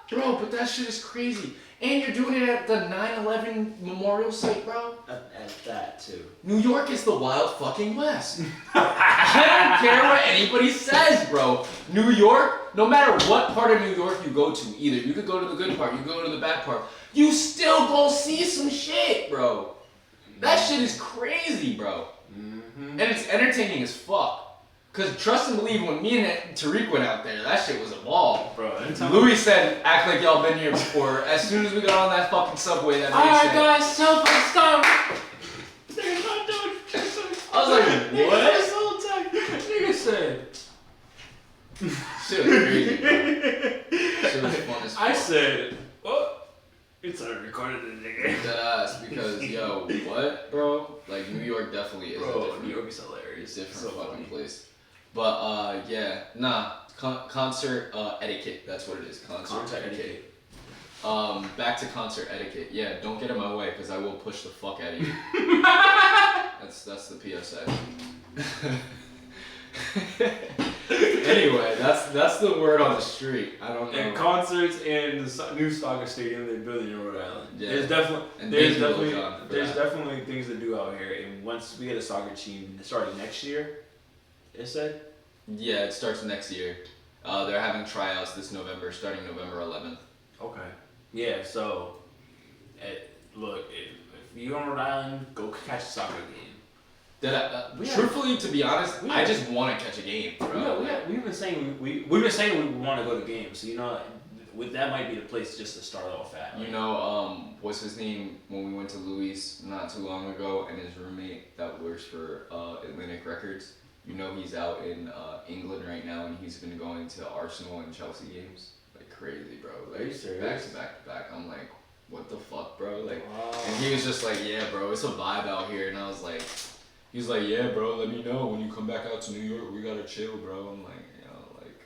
Bro, but that shit is crazy. And you're doing it at the 9/11 memorial site, bro? At that, too. New York is the wild fucking West. I don't care what anybody says, bro. New York, no matter what part of New York you go to, either you could go to the good part, you go to the bad part, you still go see some shit, bro. That shit is crazy, bro. And it's entertaining as fuck. Cause trust and believe, when me and Tariq went out there, that shit was a ball. Bro, Louis said, act like y'all been here before. As soon as we got on that fucking subway, that Alright man guys, stop. I was like, what? This whole time, nigga said. Shit was crazy, bro. Shit was fun as fuck. I said, what? It's already recorded, nigga. Deadass, because yo, what, bro? Like New York definitely is a Bro, different, New York is hilarious. different So fucking funny. place. But yeah, nah, concert etiquette. That's what it is. Concert etiquette. Back to concert etiquette. Yeah, don't get in my way because I will push the fuck out of you. That's the PSA. Anyway, that's the word on the street. I don't know. And concerts in the new soccer stadium they're building in Rhode Island. Yeah. There's And thank you, definitely Lil John, for there's that. definitely things to do out here. And once we get a soccer team starting next year, it said. Yeah, it starts next year. They're having tryouts this November, starting November 11th. Okay. Yeah. So, look, if you're on Rhode Island, go catch a soccer game. Truthfully, to be honest, I just want to catch a game, bro. We've been saying we want to go to games. So that might be the place just to start off at. You know, what's his name when we went to Louis not too long ago, and his roommate that works for Atlantic Records. You know, he's out in England right now, and he's been going to Arsenal and Chelsea games like crazy, bro. Like Are you serious? back to back. I'm like, what the fuck, bro? Like, Wow. and he was just like, yeah, bro, it's a vibe out here, and I was like. He's like, yeah, bro, let me know when you come back out to New York. We gotta chill, bro. I'm like, like,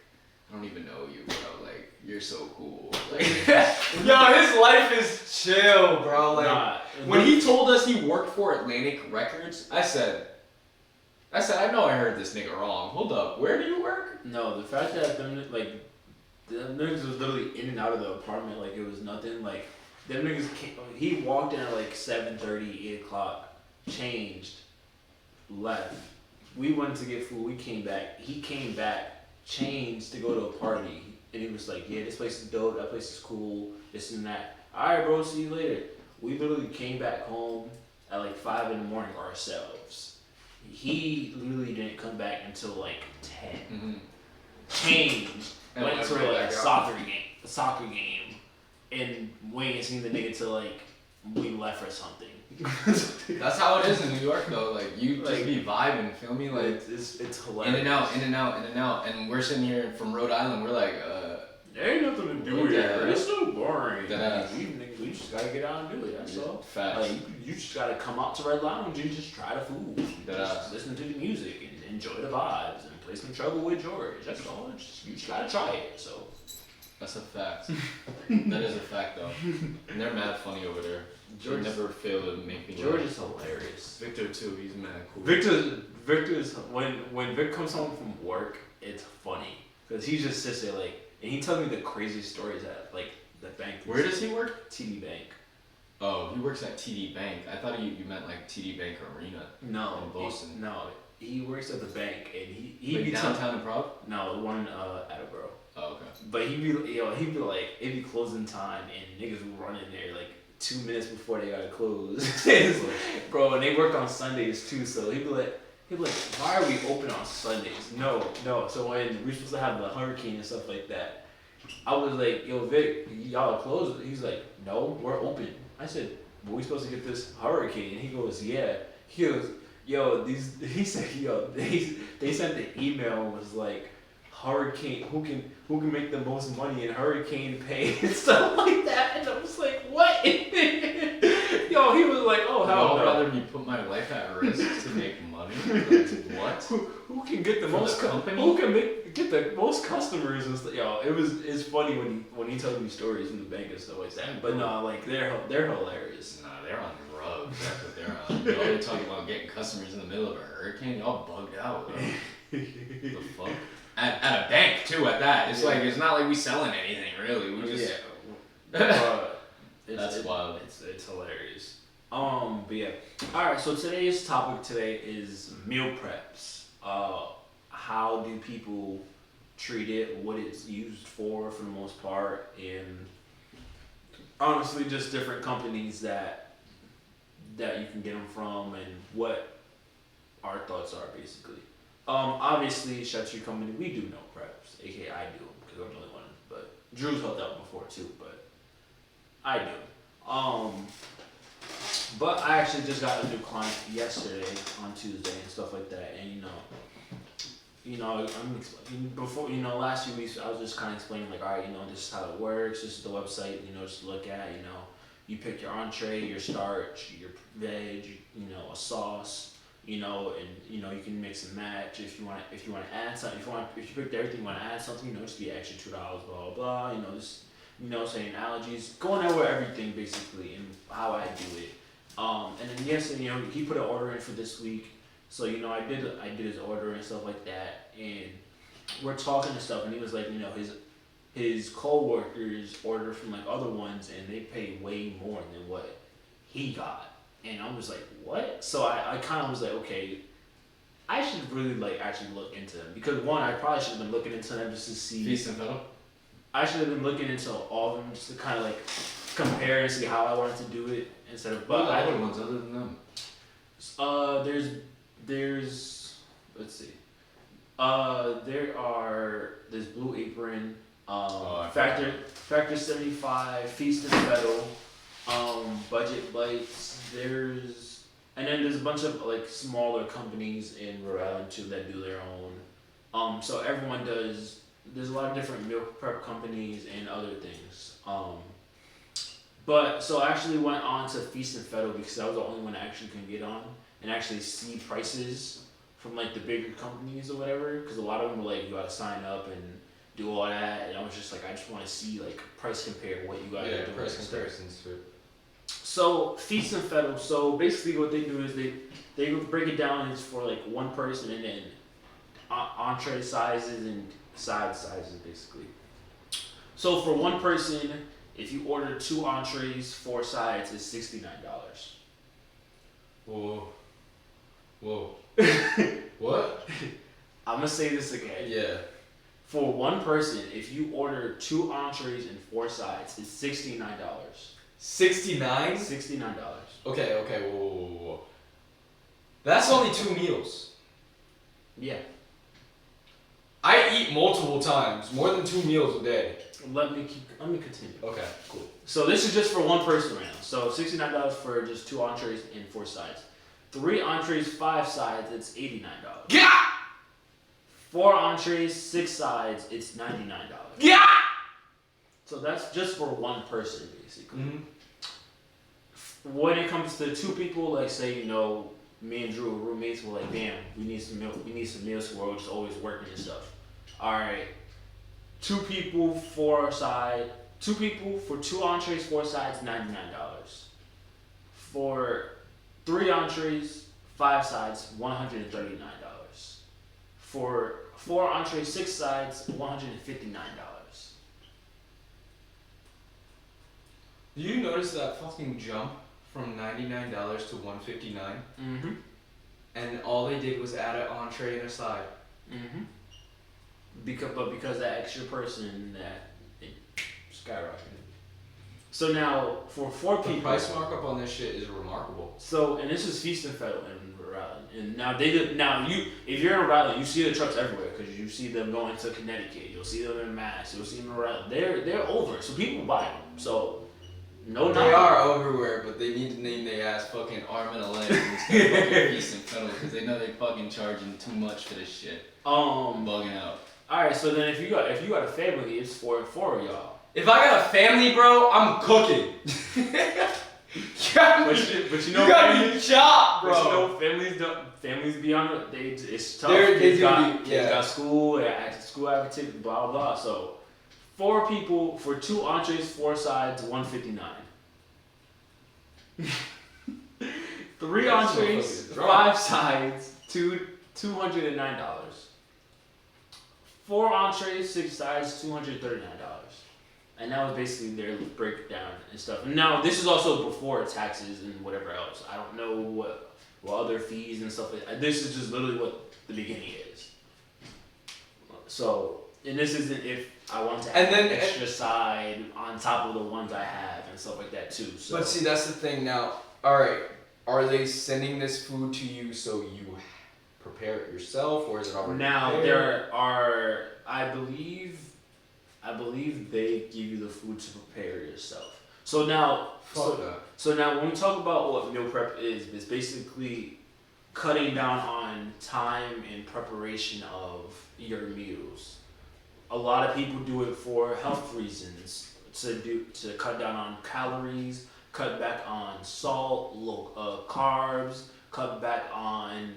I don't even know you, bro. Like, you're so cool. Like, yo, his life is chill, bro. Like, when he told us he worked for Atlantic Records, I said, I know I heard this nigga wrong. Hold up, where do you work? No, the fact that them niggas was literally in and out of the apartment like it was nothing. Like them niggas he walked in at like 7:30, 8 o'clock, changed, left. We went to get food. We came back. He came back, changed to go to a party, and he was like, "Yeah, this place is dope. That place is cool. This and that. All right, bro. See you later." We literally came back home at like 5 in the morning ourselves. He literally didn't come back until like 10. Mm-hmm. Changed, And went to right a back out. soccer game, and waiting, seen the nigga till like we left for something. That's how it is in New York though. Like you just Like, be vibing, feel me? Like it's hilarious. in and out, in and out, in and out. And we're sitting here from Rhode Island. We're like, There ain't nothing to do What here. the- It's so boring. That- We just gotta get out and do it. That's all. facts. Like you just gotta come out to Red Lounge and just try the food. That Just ass. listen to the music and enjoy the vibes and play some Trouble with George. That's all. You just gotta try it. So That's a fact. That is a fact though. And they're mad funny over there. George never fail to make me George laugh. is hilarious. Victor too. He's mad cool. Victor's when Vic comes home from work, it's funny because he just sits there like, and he tells me the craziest stories at like the bank. Where does he work? TD Bank. Oh, he works at TD Bank. I thought you meant like TD Bank Arena. No, In Boston. He works at the bank and he Like be downtown Improv? no one Attleboro. Oh, okay. But he'd be like it'd be closing time and niggas would run in there like 2 minutes before they gotta close. Bro, and they work on Sundays too, so he'd be like, why are we open on Sundays? No. So when we're supposed to have the hurricane and stuff like that, I was like, yo Vic, y'all are closed. He's like, no, we're open. I said, but we supposed to get this hurricane. He goes, yeah. He goes, yo, he said, yo, they sent the email and was like, hurricane, who can make the most money in hurricane pay and stuff like that. And I was like, what? Yo, he was like, oh, hell I'd no. rather me put my life at risk to make money. Like, what? Who can get the For most the company? Who can get the most customers and stuff? Yo, it's funny when he tells me stories from the bank and stuff like that. But no, like they're hilarious. Nah, they're on drugs. That's what they're on. Y'all ain't talking about getting customers in the middle of a hurricane. Y'all bugged out. Bro. The fuck? At a bank too. At that, it's like it's not like we selling anything really. We just That's wild. It's hilarious. But yeah. All right. So today's topic today is meal preps. How do people treat it? What it's used for the most part, and honestly, just different companies that you can get them from, and what our thoughts are basically. Obviously, Chef's Your Company, we do meal preps, aka I do, because I'm the only one. But Drew's helped out before too, but I do. But I actually just got a new client yesterday on Tuesday and stuff like that, and before last few weeks I was just kind of explaining like, all right, this is how it works. This is the website, just to look at. You pick your entree, your starch, your veg, a sauce. And you can mix and match if you want to add something. If you picked everything, you want to add something, just be extra $2, blah blah blah. Saying allergies, going over everything basically and how I do it. And then yesterday, he put an order in for this week, so I did his order and stuff like that, and we're talking and stuff, and he was like, his co-workers order from like other ones, and they pay way more than what he got. And I was like, what? So I kind of was like, okay, I should really like actually look into them, because one, I probably should have been looking into them just to see. Feast and Fiddle? I should have been looking into all of them just to kind of like compare and see how I wanted to do it instead of. What are the I other ones other than them? There's let's see. There's Blue Apron, Factor 75, Feast and Fiddle, Budget Bites. And then there's a bunch of like smaller companies in Rhode Island too that do their own. So everyone does. There's a lot of different meal prep companies and other things. But so I actually went on to Feast and Fiddle because I was the only one that actually can get on and actually see prices from like the bigger companies or whatever. Because a lot of them were like, you gotta sign up and do all that, and I was just like, I just want to see like price compare what you guys are doing. Price comparisons to it. So Feast and Fiddle. So basically, what they do is they break it down as for like one person, and then entree sizes and side sizes basically. So for one person, if you order 2 entrees, 4 sides, it's $69. Whoa. What? I'm gonna say this again. Yeah. For one person, if you order 2 entrees and 4 sides, it's $69. 69? $69. Okay, whoa. That's only 2 meals. Yeah. I eat multiple times, more than 2 meals a day. Let me continue. Okay, cool. So this is just for one person right now. So $69 for just 2 entrees and 4 sides. 3 entrees, 5 sides, it's $89. Yeah! 4 entrees, 6 sides, it's $99. Yeah! So that's just for one person, basically. Mm-hmm. When it comes to 2 people, like say, you know, me and Drew are roommates, we're like, damn, we need some meals because we're just always working and stuff. Alright. 2 people, 4 side. 2 people for 2 entrees, 4 sides, $99. For 3 entrees, 5 sides, $139. For 4 entrees, 6 sides, $159. Do you notice that fucking jump from $99 to $159? Mm-hmm. And all they did was add an entree and a side. Mm-hmm. Because that extra person, that it skyrocketed. So now for 4 people, The price markup on this shit is remarkable. So and this is Feast and Federal in Rhode Island, and now if you're in Rhode Island, you see the trucks everywhere because you see them going to Connecticut, you'll see them in Mass, you'll see them in Rhode Island. They're over, so people buy them. So no, They are everywhere, but they need to name their ass fucking arm and a leg instead of fucking Feast and Federal because they know they fucking charging too much for this shit. Bugging out. All right, so then if you got a family, it's for 4 of y'all. If I got a family, bro, I'm cooking. But you know, you gotta be chopped, bro. But you know, families beyond it's tough. Kids got school, school activity, blah blah blah. So 4 people for 2 entrees, 4 sides, $159. 3 entrees, 5 sides, $209. 4 entrees, 6 sides, $239. And that was basically their breakdown and stuff. And now this is also before taxes and whatever else. I don't know what other fees and stuff like that. This is just literally what the beginning is. So, and this isn't if I want to add an extra side on top of the ones I have and stuff like that too. So. But see, that's the thing now. Alright, are they sending this food to you so you prepare it yourself, or is it already prepared? There are, I believe they give you the food to prepare yourself. So now, so now when we talk about what meal prep is, it's basically cutting down on time and preparation of your meals. A lot of people do it for health reasons, to cut down on calories, cut back on salt, carbs, cut back on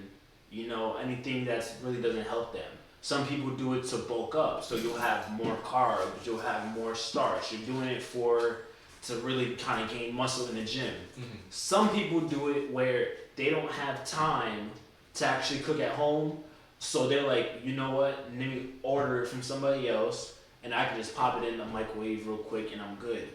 anything that really doesn't help them. Some people do it to bulk up, so you'll have more carbs, you'll have more starch. You're doing it to really kind of gain muscle in the gym. Mm-hmm. Some people do it where they don't have time to actually cook at home, so they're like, you know what, let me order it from somebody else, and I can just pop it in the microwave real quick, and I'm good.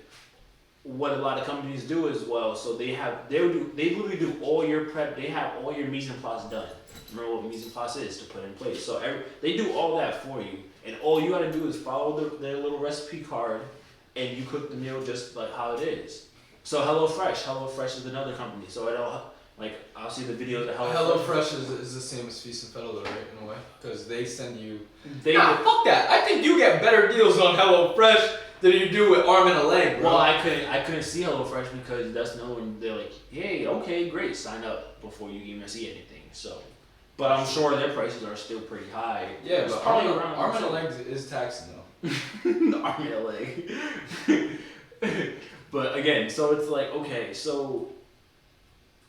What a lot of companies do as well, so they literally do all your prep. They have all your mise en place done. Remember what mise en place is to put in place. So they do all that for you, and all you gotta do is follow their little recipe card, and you cook the meal just like how it is. So HelloFresh is another company. So I'll see the videos of HelloFresh is the same as Feast and Federal, though, right? In a way, because they send you. Fuck that! I think you get better deals on HelloFresh than you do with arm and a leg, bro. Well, I couldn't see HelloFresh because that's no one. They're like, hey, okay, great, sign up before you even see anything. So. But I'm sure their prices are still pretty high. Yeah, but arm and a leg is taxing though. The arm and a leg. But again, so it's like, okay, so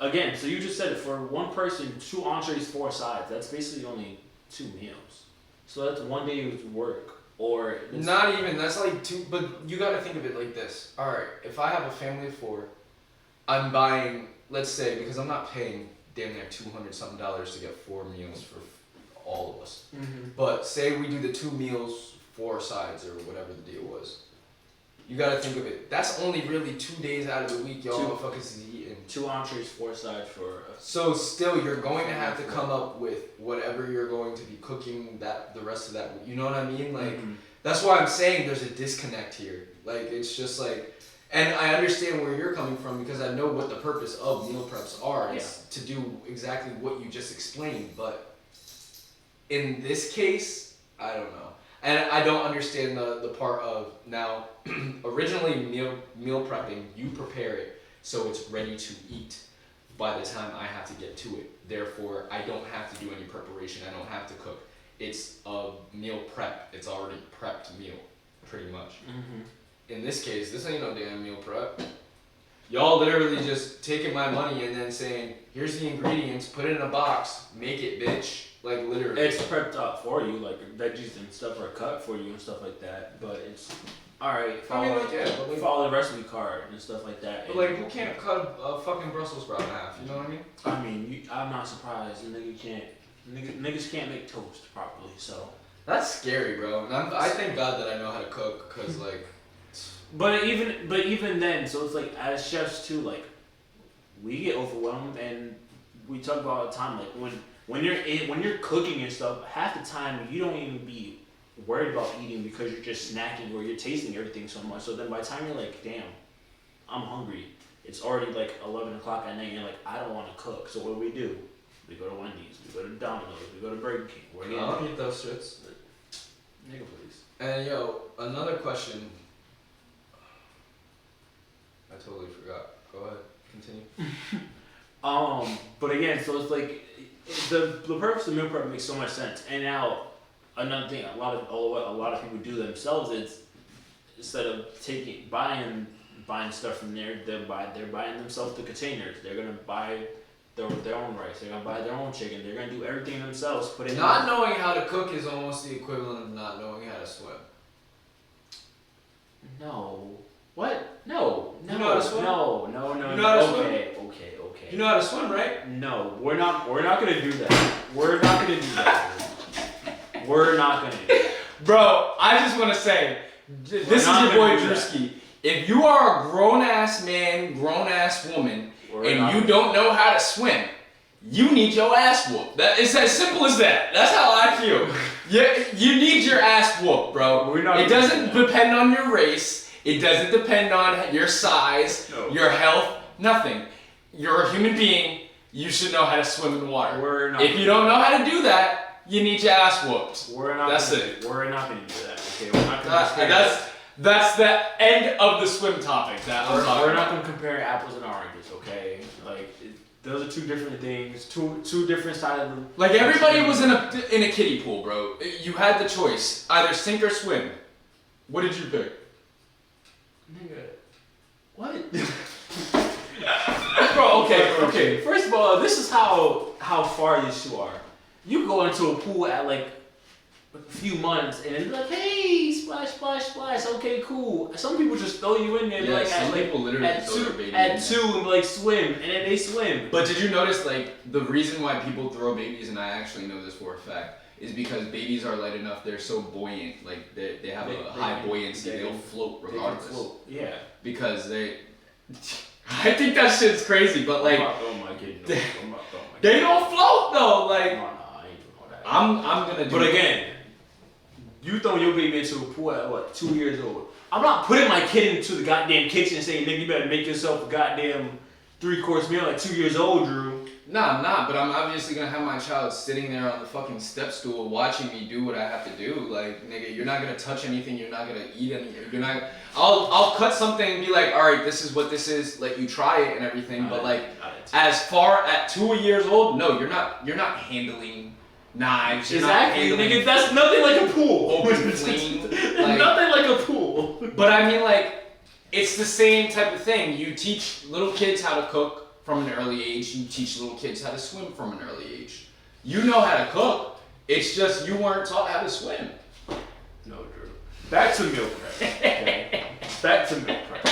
you just said it, for one person, 2 entrees, 4 sides. That's basically only 2 meals. So that's one day of work. Or not even, that's like 2, but you gotta think of it like this. Alright, if I have a family of 4, I'm buying, let's say, because I'm not paying damn near $200-something to get 4 meals for all of us. Mm-hmm. But say we do the 2 meals, 4 sides, or whatever the deal was. You gotta think of it. That's only really 2 days out of the week y'all motherfuckers is eating. 2 entrees, 4 sides for. So still, you're going to have to come up with whatever you're going to be cooking the rest of that week. You know what I mean? Like, that's why I'm saying there's a disconnect here. Like, it's just like. And I understand where you're coming from because I know what the purpose of meal preps are. It's to do exactly what you just explained. But in this case, I don't know. And I don't understand the part of now. Originally, meal prepping, you prepare it so it's ready to eat by the time I have to get to it. Therefore, I don't have to do any preparation. I don't have to cook. It's a meal prep. It's already prepped meal, pretty much. In this case, this ain't no damn meal prep. Y'all literally just taking my money and then saying, here's the ingredients, put it in a box, make it, bitch. Like, literally. It's prepped up for you, like veggies and stuff are cut for you and stuff like that. But it's alright. Follow the recipe card and stuff like that. But like, who can't cut a fucking Brussels sprout in half? You know what I mean? I mean, I'm not surprised. Niggas can't make toast properly. So that's scary, bro. And I thank God that I know how to cook, cause like. But even then, so it's like as chefs too, like we get overwhelmed, and we talk about all the time, like when you're cooking and stuff, half the time you don't even be worried about eating because you're just snacking or you're tasting everything so much. So then by the time you're like, damn, I'm hungry, it's already like 11 o'clock at night, and you're like, I don't want to cook. So what do? We go to Wendy's, we go to Domino's, we go to Burger King. I don't eat those shits. Nigga, please. And yo, another question. I totally forgot. Go ahead, continue. But again, so it's like the purpose of meal prep makes so much sense. And now another thing, a lot of people do themselves is instead of buying stuff from there, they're buying themselves the containers. They're gonna buy their own rice. They're gonna buy their own chicken. They're gonna do everything themselves. Not knowing how to cook is almost the equivalent of not knowing how to swim. No. What? No. You know how to swim? No. You know how to swim? Okay. You know how to swim, right? No, we're not gonna do that. We're not gonna do that. We're not gonna do that. Bro, I just want to say, this is your boy Drewski. If you are a grown-ass man, grown-ass woman, and you don't know how to swim, you need your ass whooped. It's as simple as that. That's how I feel. You need your ass whooped, bro. It doesn't depend on your race. It doesn't depend on your size, your health, nothing. You're a human being. You should know how to swim in water. If you don't know how to do that, you need your ass whooped. That's it. We're not gonna do that. Okay, we're not gonna. That's the end of the swim topic. We're not gonna compare apples and oranges. Okay, like those are two different things. Two different sides of them. Like everybody was in a kiddie pool, bro. You had the choice, either sink or swim. What did you pick? Nigga, what? Bro, okay. First of all, this is how far you are. You go into a pool at like a few months and it's like, hey, splash, splash, splash. Okay, cool. Some people just throw you in there at two and like swim, and then they swim. But did you notice like the reason why people throw babies, and I actually know this for a fact, is because babies are light enough, they're so buoyant, like they have a high buoyancy, they'll float regardless. They float. Yeah. Because I think that shit's crazy, but like they don't float though. Like I'm gonna do. But again, you throw your baby into a pool at what, 2 years old? I'm not putting my kid into the goddamn kitchen and saying, nigga, you better make yourself a goddamn 3-course meal at 2 years old, Drew. Nah, I'm not, but I'm obviously gonna have my child sitting there on the fucking step stool watching me do what I have to do. Like, nigga, you're not gonna touch anything, you're not gonna eat anything, you're not. I'll cut something and be like, all right, this is what this is. Let you try it and everything. But like, as far at 2 years old, no, you're not handling knives. Exactly, nigga. That's nothing like a pool. Open clean. Like, nothing like a pool. But I mean, like, it's the same type of thing. You teach little kids how to cook from an early age. You teach little kids how to swim from an early age. You know how to cook. It's just you weren't taught how to swim. No, Drew. Back to meal prep. Okay? Back to meal prep.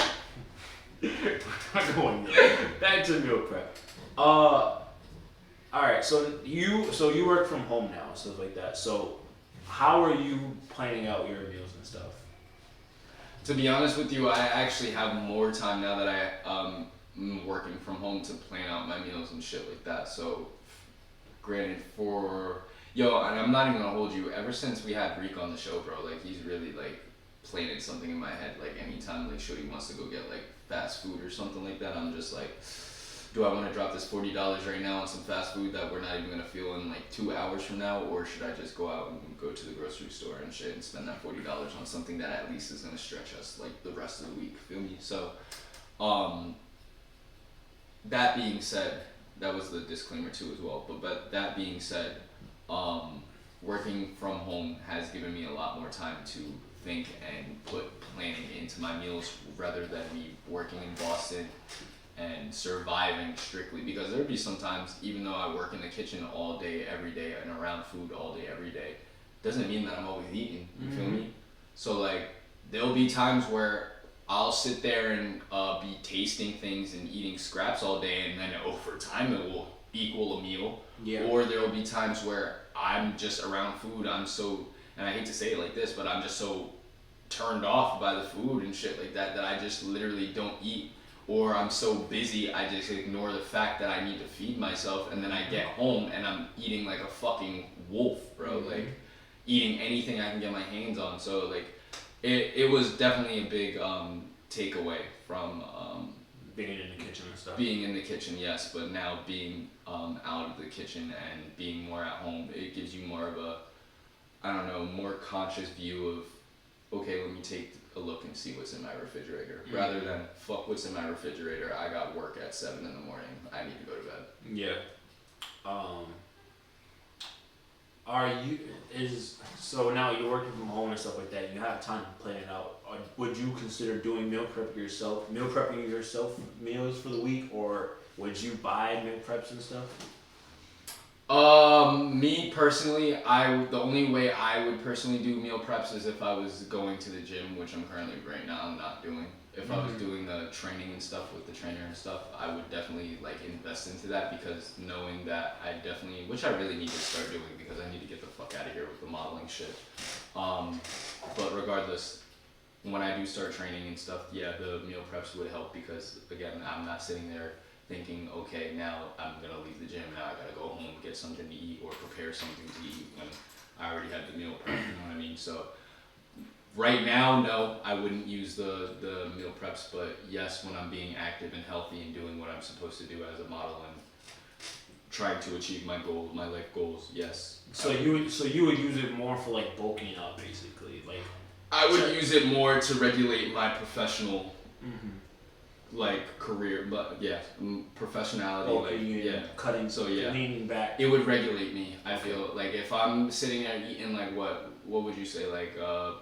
We're not going there. Back to meal prep. Alright, so you work from home now, stuff like that. So how are you planning out your meals and stuff? To be honest with you, I actually have more time now that I'm working from home to plan out my meals and shit like that. So, granted, and I'm not even gonna hold you. Ever since we had Reek on the show, bro, like he's really like planted something in my head. Like anytime like Shorty wants to go get like fast food or something like that, I'm just like, do I want to drop this $40 right now on some fast food that we're not even gonna feel in like 2 hours from now, or should I just go out and go to the grocery store and shit and spend that $40 on something that at least is gonna stretch us like the rest of the week? Feel me? So, that being said, that was the disclaimer too as well. But that being said, working from home has given me a lot more time to think and put planning into my meals rather than me working in Boston and surviving strictly, because there'd be sometimes, even though I work in the kitchen all day every day and around food all day every day, doesn't mean that I'm always eating, you feel me? So like there'll be times where I'll sit there and be tasting things and eating scraps all day, and then over time it will equal a meal. Yeah. Or there will be times where I'm just around food, I'm so, and I hate to say it like this, but I'm just so turned off by the food and shit like that I just literally don't eat. Or I'm so busy, I just ignore the fact that I need to feed myself, and then I get home and I'm eating like a fucking wolf, bro. Like eating anything I can get my hands on. So like it was definitely a big takeaway from being in the kitchen and stuff. Being in the kitchen, yes, but now being out of the kitchen and being more at home, it gives you more of a, I don't know, more conscious view of, okay, let me take a look and see what's in my refrigerator, rather than fuck what's in my refrigerator, I got work at 7 in the morning, I need to go to bed. Yeah. So now you're working from home and stuff like that, you have time to plan it out. Would you consider doing meal prepping yourself meals for the week, or would you buy meal preps and stuff? Me personally, the only way I would personally do meal preps is if I was going to the gym, which I'm currently right now I'm not doing. If I was doing the training and stuff with the trainer and stuff, I would definitely like invest into that, because knowing that I definitely, which I really need to start doing because I need to get the fuck out of here with the modeling shit. But regardless, when I do start training and stuff, yeah, the meal preps would help, because again, I'm not sitting there thinking, okay, now I'm gonna leave the gym, now I gotta go home, get something to eat, or prepare something to eat when I already had the meal prep, you know what I mean? So right now, no, I wouldn't use the meal preps, but yes, when I'm being active and healthy and doing what I'm supposed to do as a model and trying to achieve my goals, my life goals, yes. So you would use it more for like bulking up, basically, like. I would use it more to regulate my professional, like career, but yeah, professionality, like cutting, so yeah, leaning back. It would regulate me. I feel like if I'm sitting there eating like what would you say, like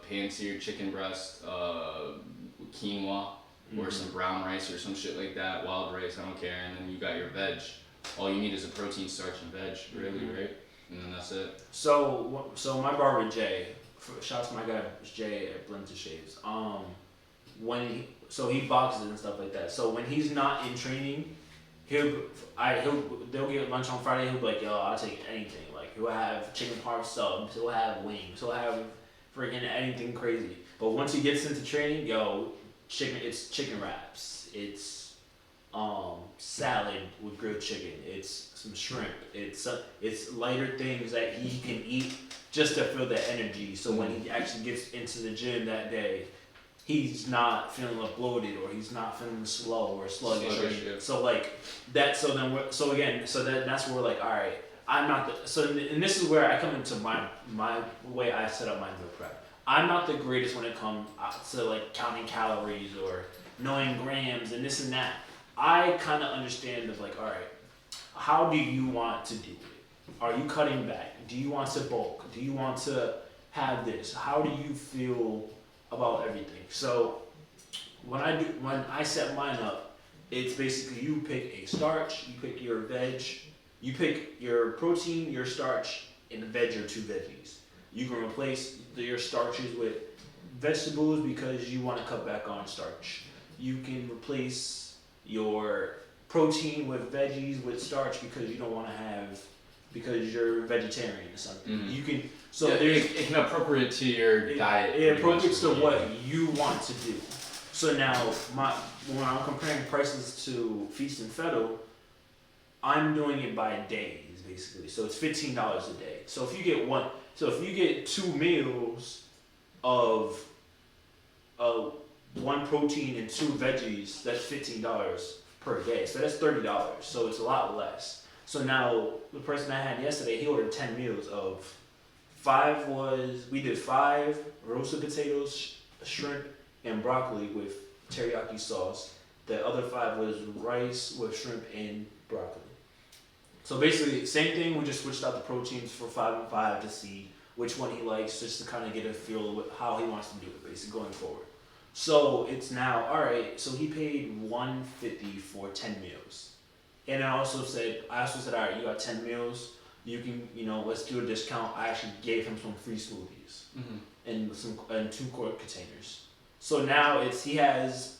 pan-seared chicken breast, quinoa, or some brown rice or some shit like that, wild rice, I don't care, and then you got your veg. All you need is a protein, starch, and veg, really, right? And then that's it. So my barber Jay, shout out to my guy Jay at Blend to Shaves. He boxes and stuff like that. So when he's not in training, they'll get lunch on Friday. He'll be like, yo, I'll take anything. Like he'll have chicken parm subs, he'll have wings, he'll have freaking anything crazy. But once he gets into training, it's chicken wraps, it's salad with grilled chicken, it's some shrimp, it's lighter things that he can eat just to feel the energy. So when he actually gets into the gym that day, he's not feeling bloated, or he's not feeling slow or sluggish. So like that. So then that's where we're like, all right, I'm not and this is where I come into my way I set up my meal prep. I'm not the greatest when it comes to like counting calories or knowing grams and this and that. I kind of understand of like, all right, how do you want to do it? Are you cutting back? Do you want to bulk? Do you want to have this? How do you feel about everything? So when I set mine up, it's basically you pick a starch, you pick your veg, you pick your protein, your starch, and a veg or 2 veggies. You can replace your starches with vegetables because you want to cut back on starch. You can replace your protein with veggies with starch because you don't want to have, because you're vegetarian or something. You can, so it can appropriate to your diet. It appropriates to what you want to do. So now when I'm comparing prices to Feast and Fettle, I'm doing it by days basically. So it's $15 a day. So if you get 2 meals of 1 protein and 2 veggies, that's $15 per day. So that's $30. So it's a lot less. So now the person I had yesterday, he ordered 10 meals of we did 5 roasted potatoes, shrimp, and broccoli with teriyaki sauce. The other 5 was rice with shrimp and broccoli. So basically, same thing. We just switched out the proteins for 5 and 5 to see which one he likes, just to kind of get a feel of how he wants to do it, basically going forward. So it's now all right. So he paid $150 for 10 meals, and I also said, all right, you got 10 meals. You can, let's do a discount. I actually gave him some free smoothies and 2 quart containers. So now he has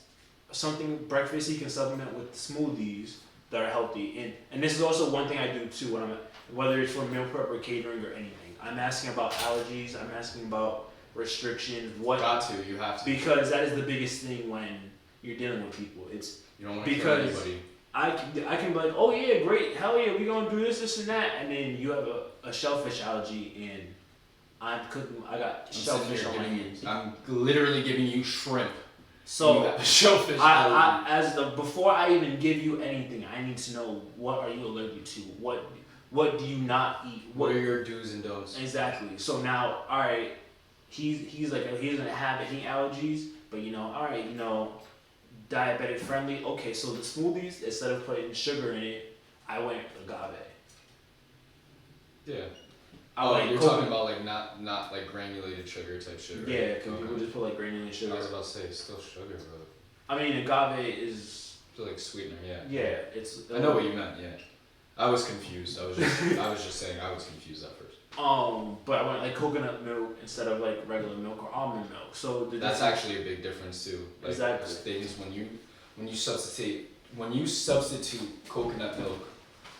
something breakfast he can supplement with smoothies that are healthy. And this is also one thing I do too when whether it's for meal prep or catering or anything. I'm asking about allergies. I'm asking about restrictions. You have to. Because that is the biggest thing when you're dealing with people. It's you don't want to kill anybody. I can be like, oh yeah, great, hell yeah, we gonna do this and that, and then you have a shellfish allergy and I got shellfish on my hands. I'm literally giving you shrimp. So you have a shellfish allergy. Before I even give you anything, I need to know what are you allergic to, what do you not eat, what are your do's and don'ts. Exactly. So now, all right, he's like he doesn't have any allergies, but all right, diabetic friendly. Okay, so the smoothies, instead of putting sugar in it, I went agave. Yeah. You're talking about like not like granulated sugar type sugar. Yeah, because people just put like granulated sugar. I was about to say it's still sugar, bro. I mean, agave is like sweetener, yeah. Yeah, it's. I know what you meant. Yeah. I was confused. I was just saying I was confused at first. But I went like coconut milk instead of like regular milk or almond milk. So that's actually a big difference too. Like, exactly. Things when you substitute coconut milk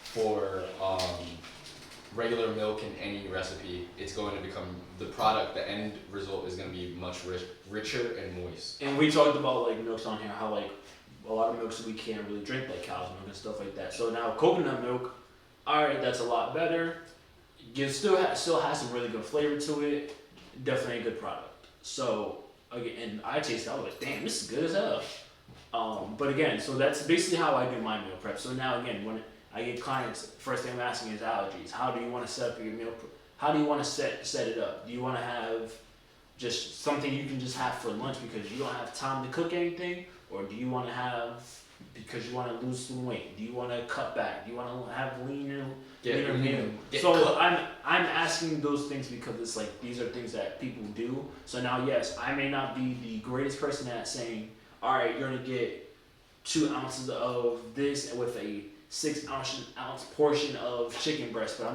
for regular milk in any recipe, it's going to become the end result is going to be much richer and moist. And we talked about like milks on here, how like a lot of milks we can't really drink, like cow's milk and stuff like that. So now coconut milk, all right, that's a lot better. It still has some really good flavor to it. Definitely a good product. So again, and I tasted, I was like, damn, this is good as hell. But again, so that's basically how I do my meal prep. So now again, when I get clients, first thing I'm asking is allergies. How do you want to set up your meal prep? How do you want to set it up? Do you want to have just something you can just have for lunch because you don't have time to cook anything? Or do you want to have because you want to lose some weight? Do you want to cut back? Do you want to have leaner meal? So I'm asking those things because it's like these are things that people do. So now, yes, I may not be the greatest person at saying, all right, you're gonna get 2 ounces of this with a 6 ounce portion of chicken breast, but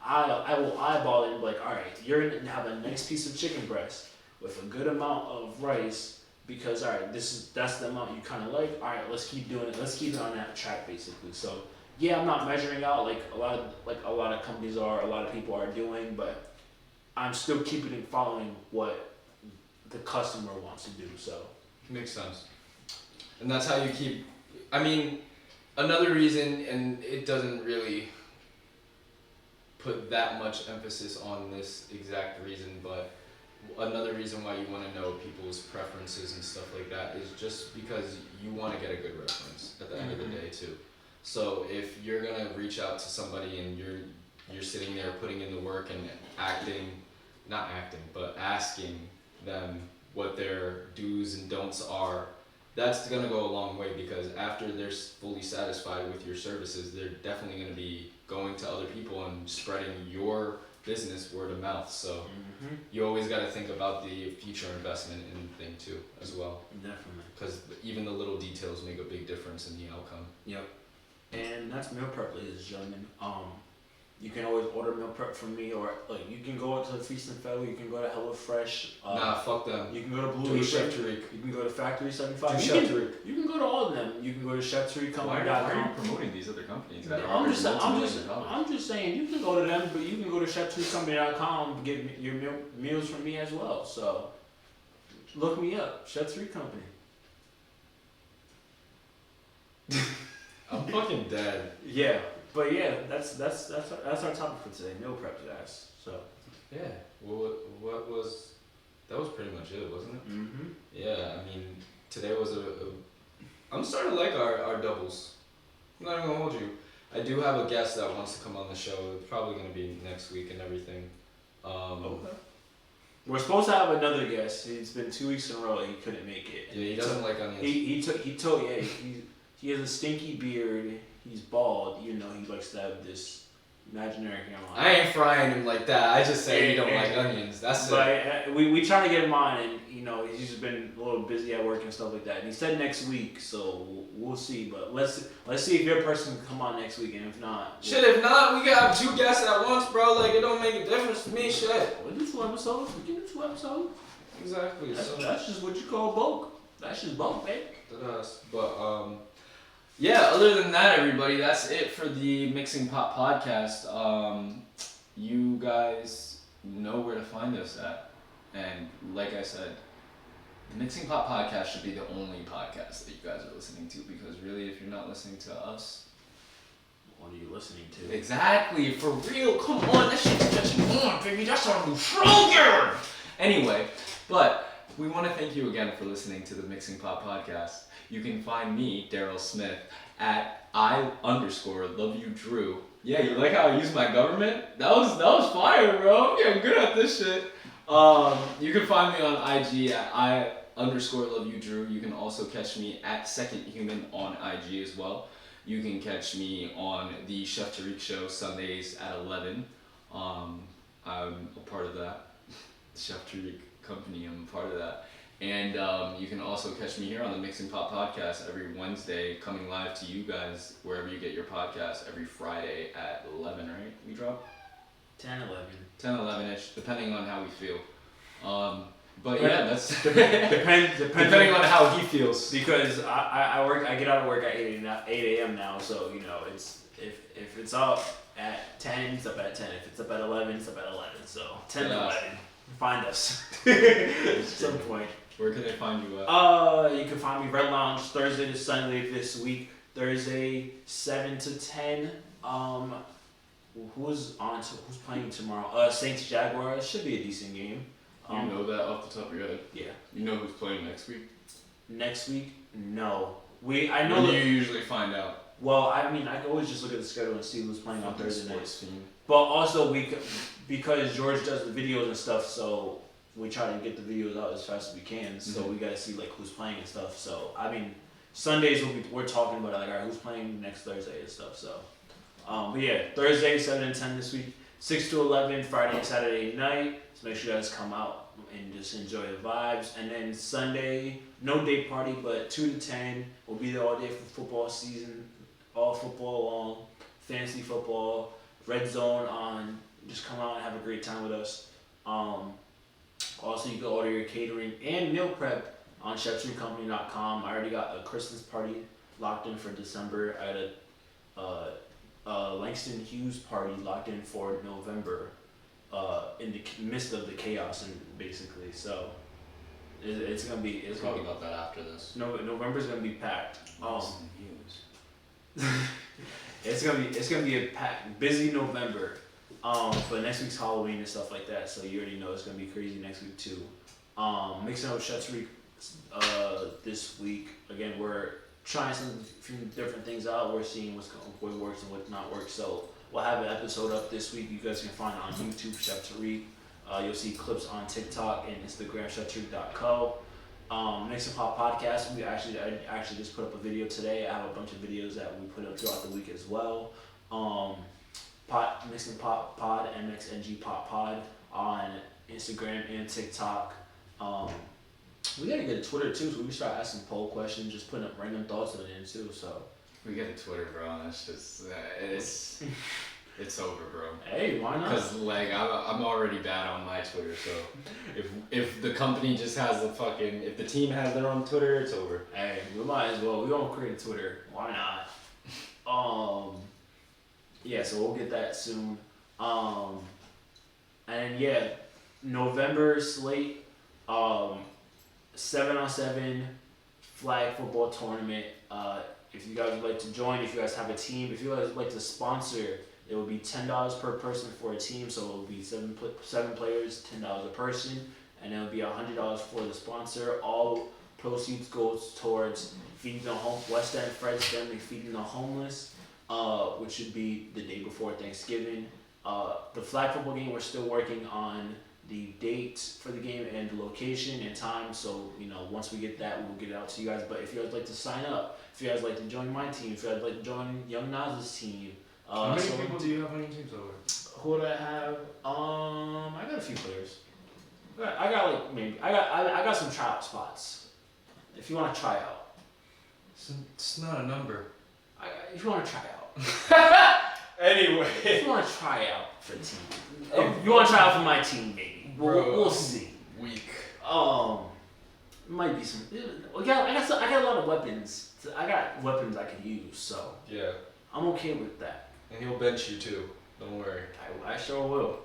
I will eyeball it and be like, all right, you're gonna have a nice piece of chicken breast with a good amount of rice. Because all right, that's the amount you kind of like. All right, let's keep doing it. Let's keep it on that track, basically. So yeah, I'm not measuring out like a lot of companies are, a lot of people are doing, but I'm still following what the customer wants to do. So makes sense, and that's how you keep. I mean, another reason, and it doesn't really put that much emphasis on this exact reason, but. Another reason why you want to know people's preferences and stuff like that is just because you want to get a good reference at the end of the day too. So if you're gonna reach out to somebody and you're sitting there putting in the work and asking them what their do's and don'ts are, that's gonna go a long way because after they're fully satisfied with your services, they're definitely gonna be going to other people and spreading your business word of mouth. So you always got to think about the future investment in thing too as well. Definitely. Because even the little details make a big difference in the outcome. Yep. And that's meal prep, ladies and gentlemen. You can always order meal prep from me, or like you can go to Feast and Fellow, you can go to HelloFresh. Nah, fuck them. You can go to Blue Do Apron. Chef Tariq. You can go to Factory 75. You can go to all of them. You can go to ChefTariq.com. Why are you promoting these other companies? I'm just saying you can go to them, but you can go to ChefTariq.com and get your meals from me as well. So look me up, Chef Tariq Company. I'm fucking dead. Yeah. But yeah, that's our topic for today, meal prep, guys. So yeah, well, that was pretty much it, wasn't it? Mm-hmm. Yeah, I mean, today was I'm starting to like our doubles. I'm not even gonna hold you. I do have a guest that wants to come on the show. It's probably gonna be next week and everything. Okay. We're supposed to have another guest. It's been 2 weeks in a row. He couldn't make it. Yeah, he doesn't like onions. He has a stinky beard. He's bald. You know he likes to have this imaginary hairline. I ain't frying him like that. I just say he don't like onions. That's it. But we try to get him on, and he's just been a little busy at work and stuff like that. And he said next week, so we'll see. But let's see if your person can come on next week, and if not, shit. If not, we gotta have 2 guests at once, bro. Like it don't make a difference to me. Shit. We'll do 2 episodes. We can do 2 episodes. Exactly. That's just what you call bulk. That's just bulk, babe. But yeah. Other than that, everybody, that's it for the Mixing Pot podcast. You guys know where to find us at, and like I said, the Mixing Pot podcast should be the only podcast that you guys are listening to, because really, if you're not listening to us, what are you listening to? Exactly, for real. Come on, that shit's catching on, baby. That's our new slogan. Anyway, but we want to thank you again for listening to the Mixing Pot podcast. You can find me, Daryl Smith, at I_LoveYouDrew. Yeah, you like how I use my government? That was fire, bro. I'm getting good at this shit. You can find me on IG at I_LoveYouDrew. You can also catch me at Second Human on IG as well. You can catch me on the Chef Tariq show Sundays at 11. I'm a part of that. Chef Tariq company, I'm a part of that. And you can also catch me here on the Mixing Pot podcast every Wednesday, coming live to you guys wherever you get your podcast every Friday at 11, right? We drop? 10, 11. 10, 11-ish, depending on how we feel. But yeah, that's depends depending on how he feels. Because I get out of work at 8 a.m. now, so it's if it's up at 10, it's up at 10. If it's up at 11, it's up at 11. So 10 to 11, find us at some point. Where can they find you at? You can find me Red Lounge Thursday to Sunday this week. Thursday 7 to 10. Who's playing tomorrow? Saints Jaguars should be a decent game. You know that off the top of your head? Yeah. You know who's playing next week? Next week? No. I know. When do you usually find out? Well, I mean, I can always just look at the schedule and see who's playing on Thursday night. Team. But also because George does the videos and stuff, so we try to get the videos out as fast as we can. So we gotta see like who's playing and stuff. So I mean, Sundays we're talking about it, like, all right, who's playing next Thursday and stuff. So, but yeah, Thursday 7 and 10 this week, 6 to 11 Friday and Saturday night. So make sure you guys come out and just enjoy the vibes. And then Sunday, no day party, but 2 to 10. We'll be there all day for football season, all football long, fantasy football, red zone on. Just come out and have a great time with us. Also, you can order your catering and meal prep on chefstreetcompany.com. I already got a Christmas party locked in for December. I had a Langston Hughes party locked in for November. In the midst of the chaos, and basically, so it's gonna be. It's probably about that after this. November's gonna be packed. It's gonna be a busy November. But next week's Halloween and stuff like that, so you already know it's gonna be crazy next week too. Mixing up Chef's Week this week. Again, we're trying some few different things out. We're seeing what works and what not works. So we'll have an episode up this week. You guys can find it on YouTube, Chef Tariq. You'll see clips on TikTok and Instagram, cheftariq.co. Mixing Pot podcast. I actually just put up a video today. I have a bunch of videos that we put up throughout the week as well. Mixing Pot Pod, MXNG Pot Pod on Instagram and TikTok. We gotta get a Twitter too, so we can start asking poll questions, just putting up random thoughts in it too. So we get a Twitter, bro. That's just it's over, bro. Hey, why not? Because like I'm already bad on my Twitter, so if the company just has if the team has their own Twitter, it's over. Hey, we might as well. We gonna create a Twitter. Why not? Yeah, so we'll get that soon. And yeah, November slate. 7-on-7 flag football tournament. If you guys would like to join, if you guys have a team, if you guys would like to sponsor, it will be $10 per person for a team. So it will be seven players, $10 a person, and it will be $100 for the sponsor. All proceeds goes towards feeding the West End Fred's family, feeding the homeless, which should be the day before Thanksgiving. The flag football game, we're still working on the date for the game and the location and time. So, once we get that, we'll get it out to you guys. But if you guys like to sign up, if you guys like to join my team, if you guys like to join Young Nas's team. How many people do you have on your team so far? Who do I have? I got a few players. I got some tryout spots. If you want to try out. It's not a number. If you want to try out. Anyway. If you want to try out for the team. If you want to try out for my team, maybe. We'll see. Weak. Might be some. I got a lot of weapons. I got weapons I can use, so. Yeah. I'm okay with that. And he'll bench you too. Don't worry. I sure will.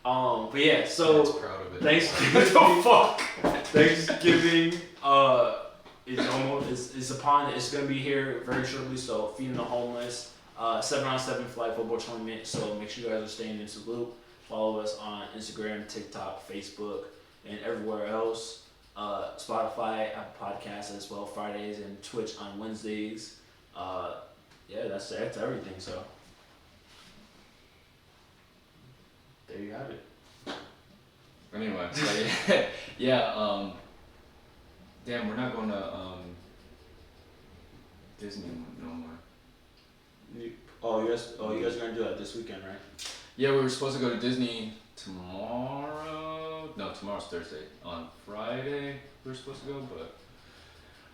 But yeah, so. Dad's proud of it. Thanksgiving. What the fuck? Thanksgiving is upon. It's gonna be here very shortly. So feeding the homeless, 7-on-7 flag football tournament. So make sure you guys are staying into the loop. Follow us on Instagram, TikTok, Facebook, and everywhere else. Spotify, Apple Podcasts as well, Fridays, and Twitch on Wednesdays. Yeah, that's everything. So there you have it. Anyway, so yeah, damn, we're not going to Disney no more. You guys are gonna do that this weekend, right? Yeah, we were supposed to go to Disney tomorrow. No, tomorrow's Thursday. On Friday, we were supposed to go, but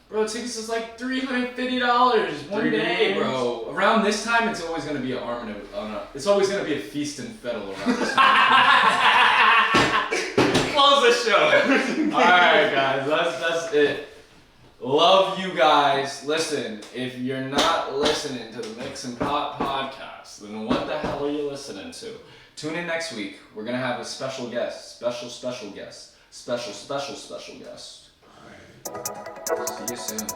bro, tickets is like $350 one day, bro. Around this time, it's always gonna be it's always gonna be a feast and fettle around this time. Close the show. Alright guys, that's it. Love you guys. Listen, if you're not listening to the Mix and Pot podcast, then what the hell are you listening to? Tune in next week. We're gonna have a special guest. Special guest. Special guest. Alright. See you soon.